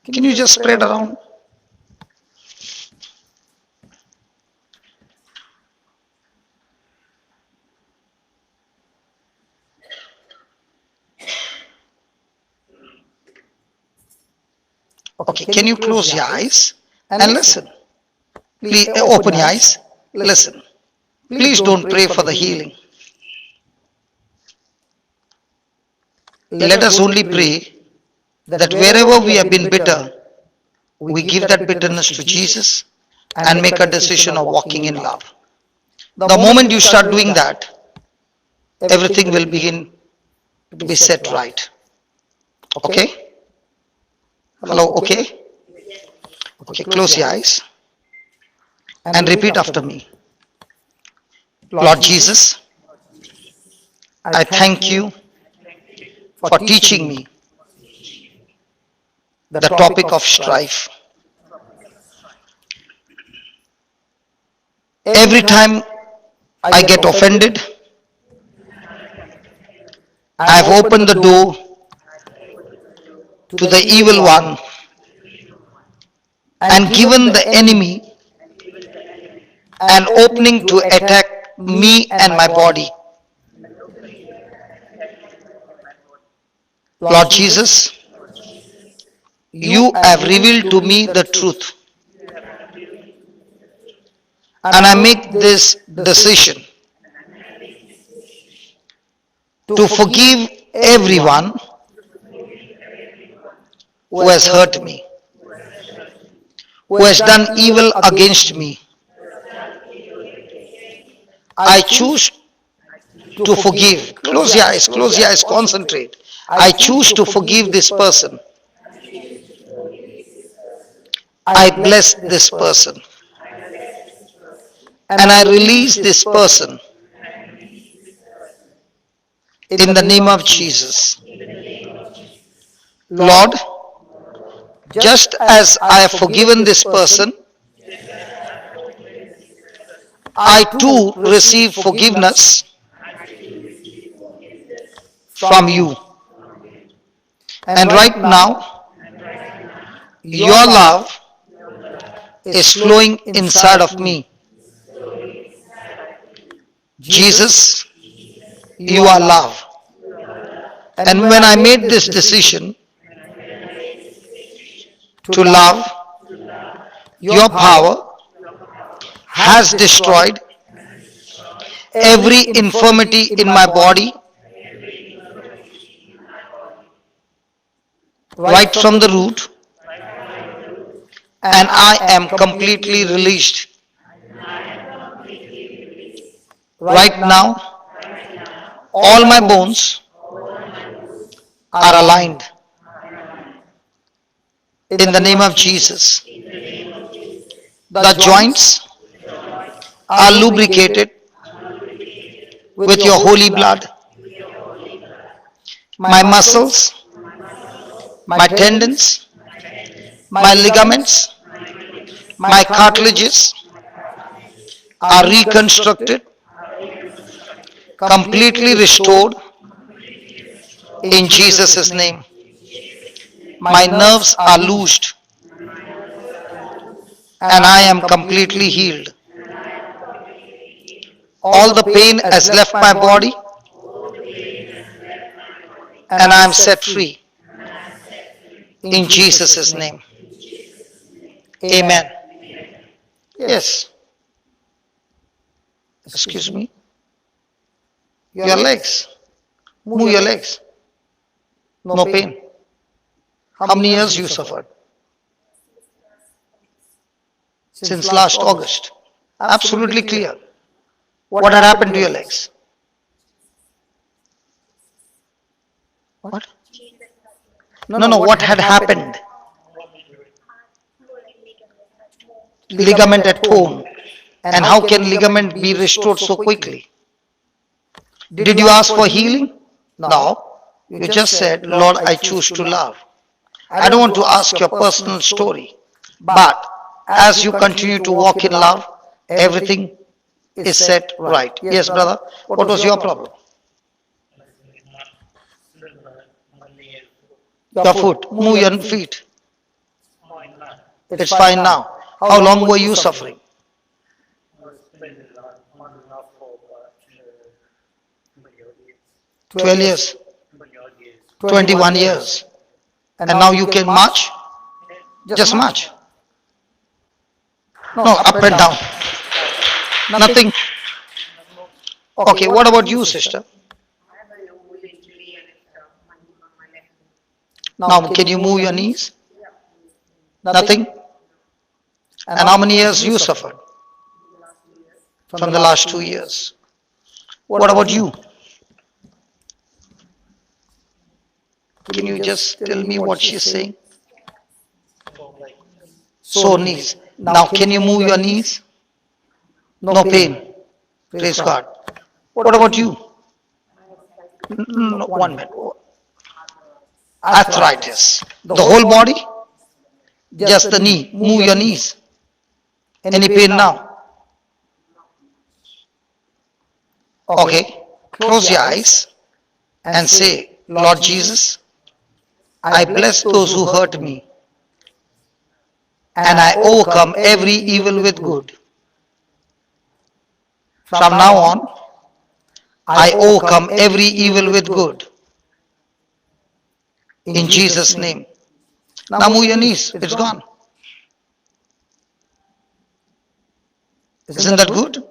Can you just spread around? Okay, can you close your eyes and listen? Please open your eyes, listen. Please don't pray for the healing. Let us only pray that wherever we have been bitter, we give that bitterness to Jesus and make a decision of walking in love. The moment you start doing that, everything will begin to be set right. Okay? Hello, okay? Okay, close your eyes and repeat after me. Lord Jesus, I thank you for teaching me the topic of strife. Every time I get offended, I have opened the door to the evil one and given the enemy an opening to attack me and my body. Lord Jesus, you have revealed to me the truth, and I make this decision to forgive everyone who has hurt me, who has done evil against me. I choose to forgive. Close your eyes, concentrate. I choose to forgive this person. I bless this person. And I release this person in the name of Jesus. Lord, just as I have forgiven this person, I too receive forgiveness from you. And right now, your love is flowing inside of me. Jesus, you are love. And when I made this decision to love, your power has destroyed every infirmity in my body right from the root, and I am completely released. Right now, all my bones are aligned in the name of Jesus. The joints are lubricated with your holy blood. My muscles, my tendons, my ligaments, my cartilages are reconstructed, completely restored In Jesus' name. My nerves are loosed and I am completely healed. All the pain has left my body and I am set free. In Jesus' name. Amen. Yes. Excuse me. Your legs. Move your legs. No pain. How many years you suffered? Since last August. Absolutely clear. What had happened to your legs? What? No, what had happened? Ligament had torn. And how can ligament be restored so quickly? Did you ask for healing? No. You just said, Lord, I choose to love. I don't want to ask your personal story. But as you continue to walk in love, everything is set right. Yes, brother. What was your problem? Your foot. Move your feet. It's fine now. How long were you suffering? 12 years. 21 years. And now you can march? Just march. No, up and down. Nothing. Okay, what about you, sister? Now, can you move your knees? Nothing. And how many years you suffered? From the last 2 years. What about you? Can you just tell me what she's saying? Sore knees. Now, can you move your knees? No pain. Praise God. What about you? No, 1 minute. Arthritis. The whole body? Just the knee. Move your knees. Any pain now? Okay. Close your eyes and say, Lord Jesus, I bless those who hurt me and I overcome every evil with good. From now on, I overcome every evil with good. In Jesus' name. Now move your knees. It's gone. Isn't that good?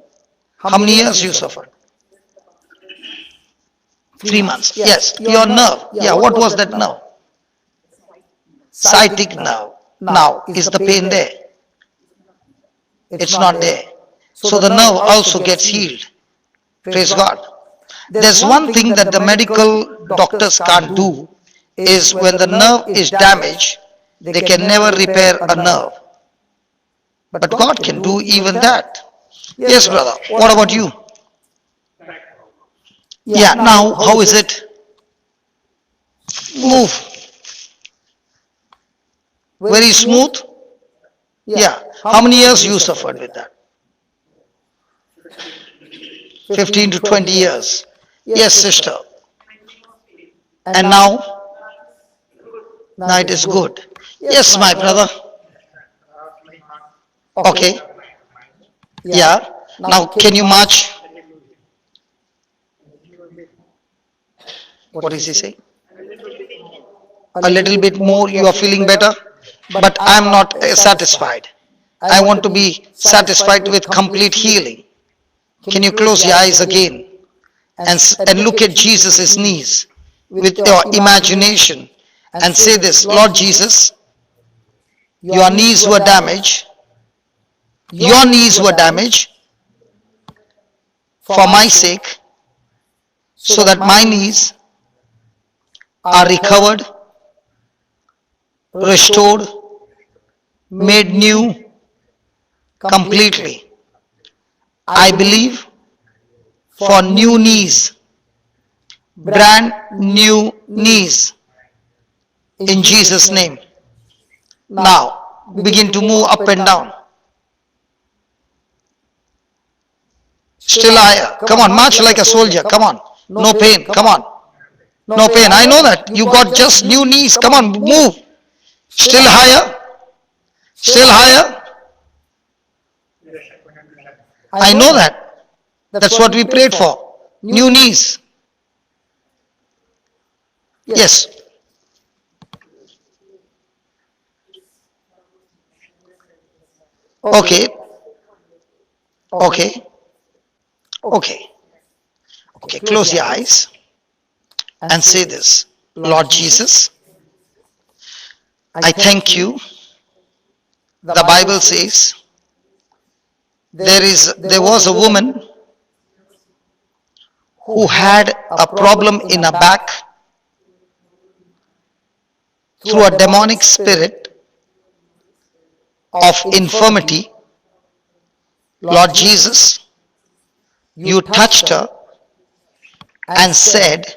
How many years you suffered? 3 months. Yes. Your nerve. Yeah, what was that nerve? Sciatic nerve. Now, is the pain there? It's not there. So the nerve also gets healed. Praise God. There's one thing that the medical doctors can't do is when the nerve is damaged, they can never repair a nerve. But God can do even that. Yes, brother. What about you? Yeah, now how is it? Move. Very smooth? Yeah. How many years you suffered with that? 15 to 20 years. Yes, sister. And now? Now it is good. Yes, my brother. Okay. Yeah. Now can you march? What is he saying? A little bit more, you are feeling better? But I am not satisfied. I want to be satisfied with complete healing. Can you close your eyes again and look at Jesus' knees with your imagination and say this, Lord Jesus, your knees were damaged. Your knees were damaged for my sake, so that my knees are recovered, restored, made new completely. I believe for new knees, brand new knees, in Jesus' name. Now, begin to move up and down. Still higher. Come on, march like a soldier. Come on. No pain. Come on. No pain. I know that. You got just new knees. Come on, move. Still higher. Still higher. I know that. That's what we prayed for. New knees. Yes. Okay. Okay. Okay. Okay. Close your eyes and say this. Lord Jesus, I thank you. The Bible says there was a woman who had a problem in her back through a demonic spirit of infirmity. Lord Jesus, you touched her and said,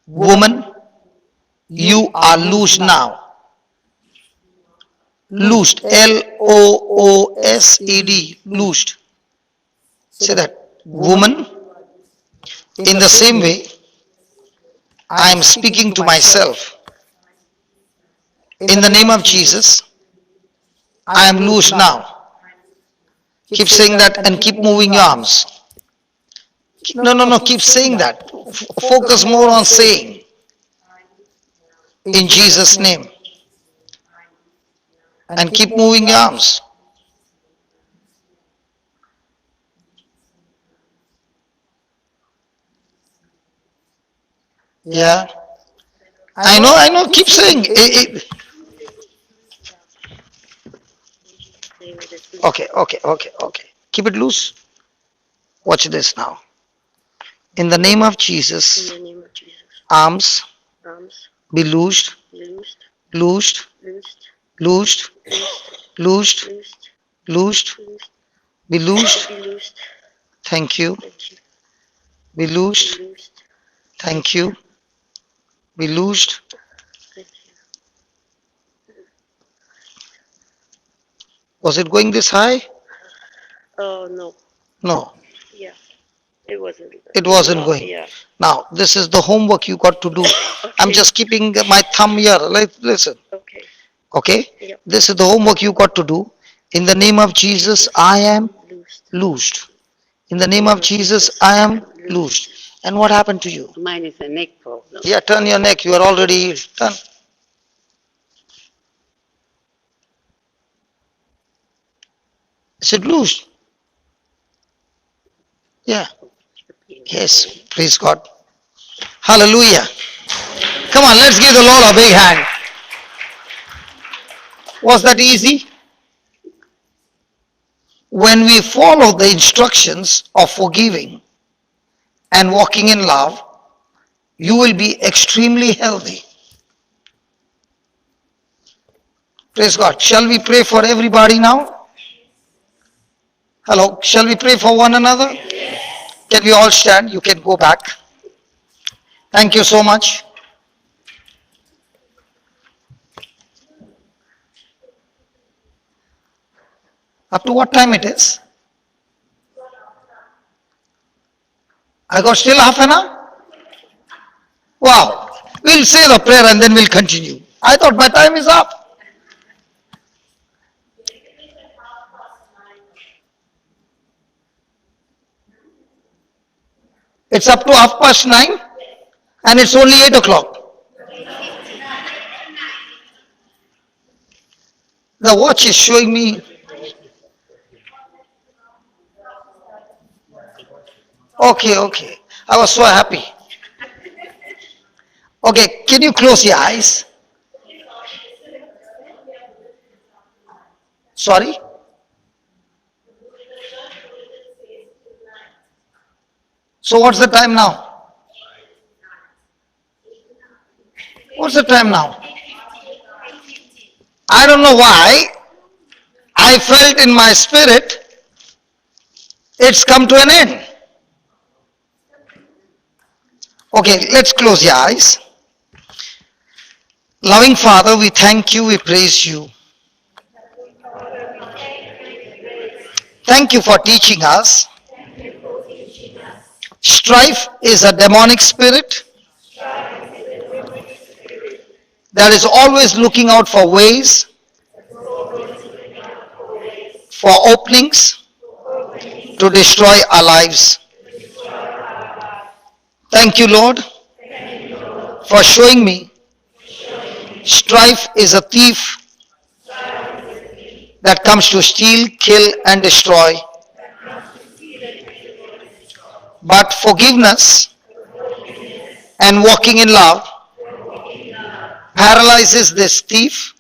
woman, you are loosed now. Loosed. Loosed. Loosed. Say that. Woman, in the same way, I am speaking to myself. In the name of Jesus, I am loose now. Keep saying that and keep moving your arms. No. Keep saying that. Focus more on saying. In Jesus' name. And keep moving your arms. Yeah. I know. Keep saying. Okay. Keep it loose. Watch this now. In the name of Jesus, arms be loosed, loosed, loosed, loosed, loosed, be loosed. Thank you. Be loosed. Thank you. Be loosed. Was it going this high? Oh, no. No, Yeah. It wasn't. it wasn't No, going. Yeah. Now, this is the homework you got to do. I'm Okay. just keeping my thumb here. Listen, Okay. okay? Yep. This is the homework you got to do. In the name of Jesus, I am Loosed. loosed. In the name of Jesus, I am loosed. And what happened to you? Mine is a neck problem. Yeah, turn your neck. You are already done. Is it loosed? Yeah. Yes. Praise God. Hallelujah. Come on, let's give the Lord a big hand. Was that easy? When we follow the instructions of forgiving and walking in love, you will be extremely healthy. Praise God. Shall we pray for everybody now? Hello. Shall we pray for one another? Can we all stand? You can go back. Thank you so much. Up to what time it is? I got still half an hour? Wow. We'll say the prayer and then we'll continue. I thought my time is up. It's up to 9:30 and it's only 8 o'clock. The watch is showing me. Okay. I was so happy. Okay, can you close your eyes? Sorry? So what's the time now? What's the time now? I don't know why. I felt in my spirit it's come to an end. Okay, let's close your eyes. Loving Father, we thank you, we praise you. Thank you for teaching us. Strife is a demonic spirit that is always looking out for ways, for openings to destroy our lives. Thank you, Lord, for showing me strife is a thief that comes to steal, kill, and destroy. But forgiveness and walking in love paralyzes this thief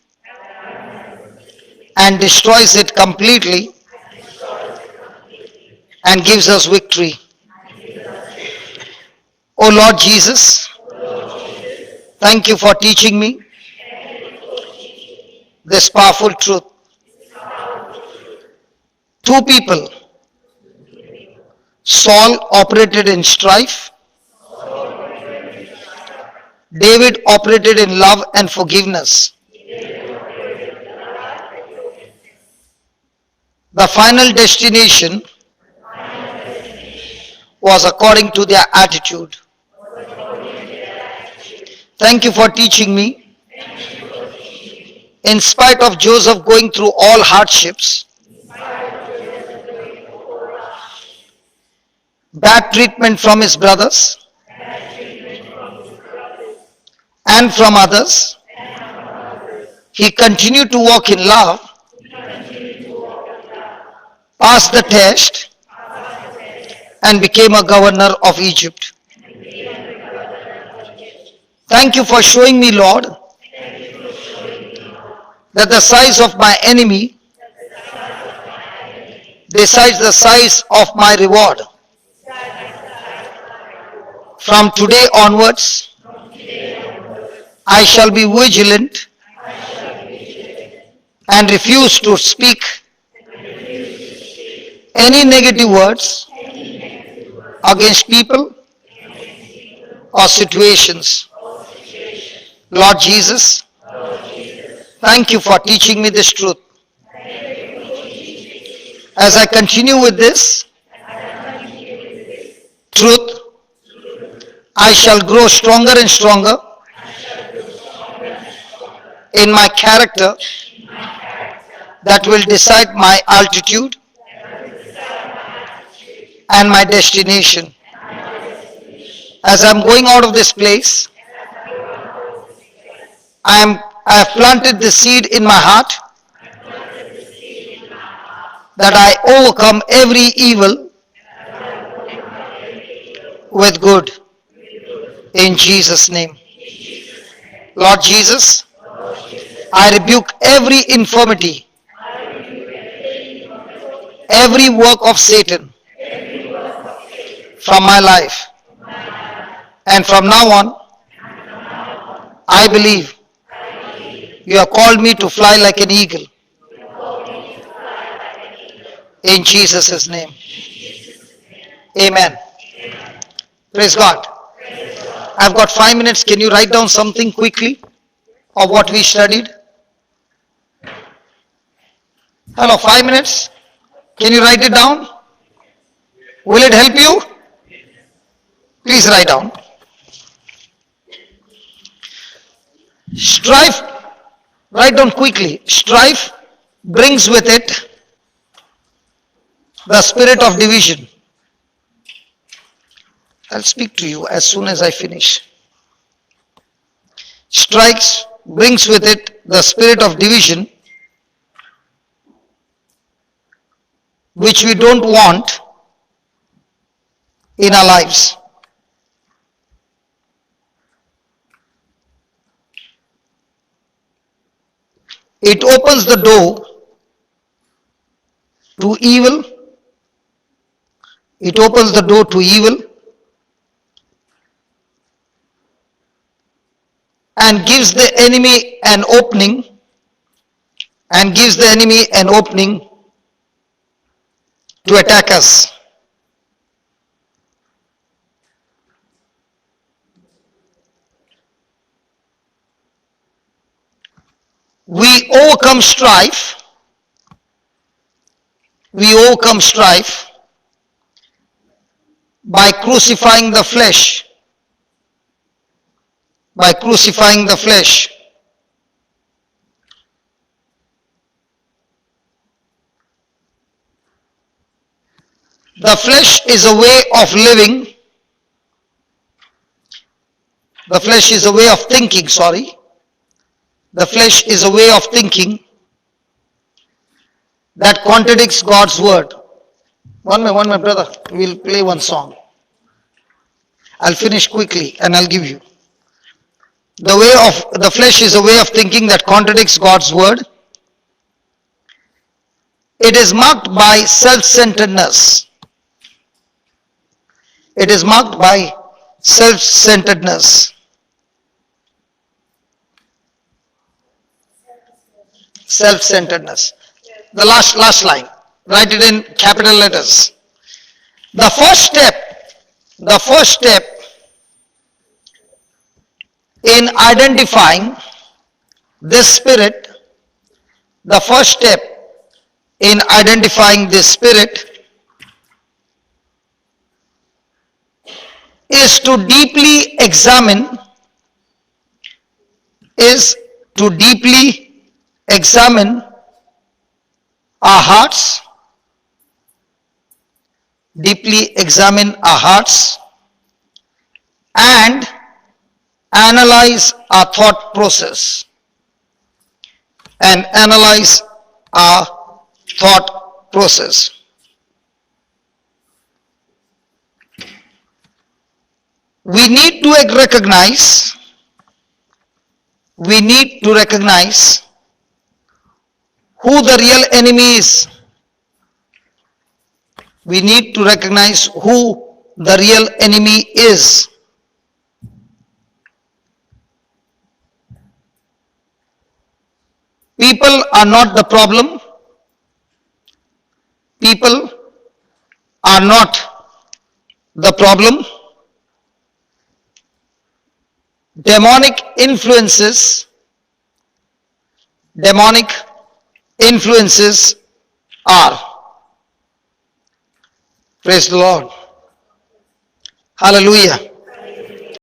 and destroys it completely and gives us victory. Oh Lord Jesus, thank you for teaching me this powerful truth. Two people, Saul operated in strife, David operated in love and forgiveness. The final destination was according to their attitude. Thank you for teaching me, in spite of Joseph going through all hardships, bad treatment from his brothers and from others, he continued to walk in love, passed the test, and became a governor of Egypt. Thank you for showing me, Lord, that the size of my enemy decides the size of my reward. From today onwards, I shall be vigilant and refuse to speak any negative words against people or situations. Lord Jesus, thank you for teaching me this truth. As I continue with this truth, I shall grow stronger and stronger in my character that will decide my altitude and my destination. As I'm going out of this place, I have planted the seed in my heart that I overcome every evil with good. In Jesus' name. Lord Jesus, I rebuke every infirmity, every work of Satan from my life. And from now on, I believe you have called me to fly like an eagle. In Jesus' name. Amen. Praise God. I've got 5 minutes. Can you write down something quickly of what we studied? Hello, 5 minutes. Can you write it down? Will it help you? Please write down. Strife, write down quickly. Strife brings with it the spirit of division. I'll speak to you as soon as I finish. Strife brings with it the spirit of division, which we don't want in our lives. It opens the door to evil. It opens the door to evil and gives the enemy an opening to attack us. We overcome strife by crucifying the flesh. The flesh is a way of living. The flesh is a way of thinking, sorry. The flesh is a way of thinking that contradicts God's word. One minute, brother. We'll play one song. I'll finish quickly and I'll give you. The flesh is a way of thinking that contradicts God's word. It is marked by self-centeredness. It is marked by self-centeredness. Self-centeredness. The last line. Write it in capital letters. The first step in identifying this spirit, the first step in identifying this spirit is to deeply examine our hearts, and analyze our thought process. We need to recognize who the real enemy is. We need to recognize who the real enemy is. People are not the problem. People are not the problem. Demonic influences are. Praise the Lord. Hallelujah.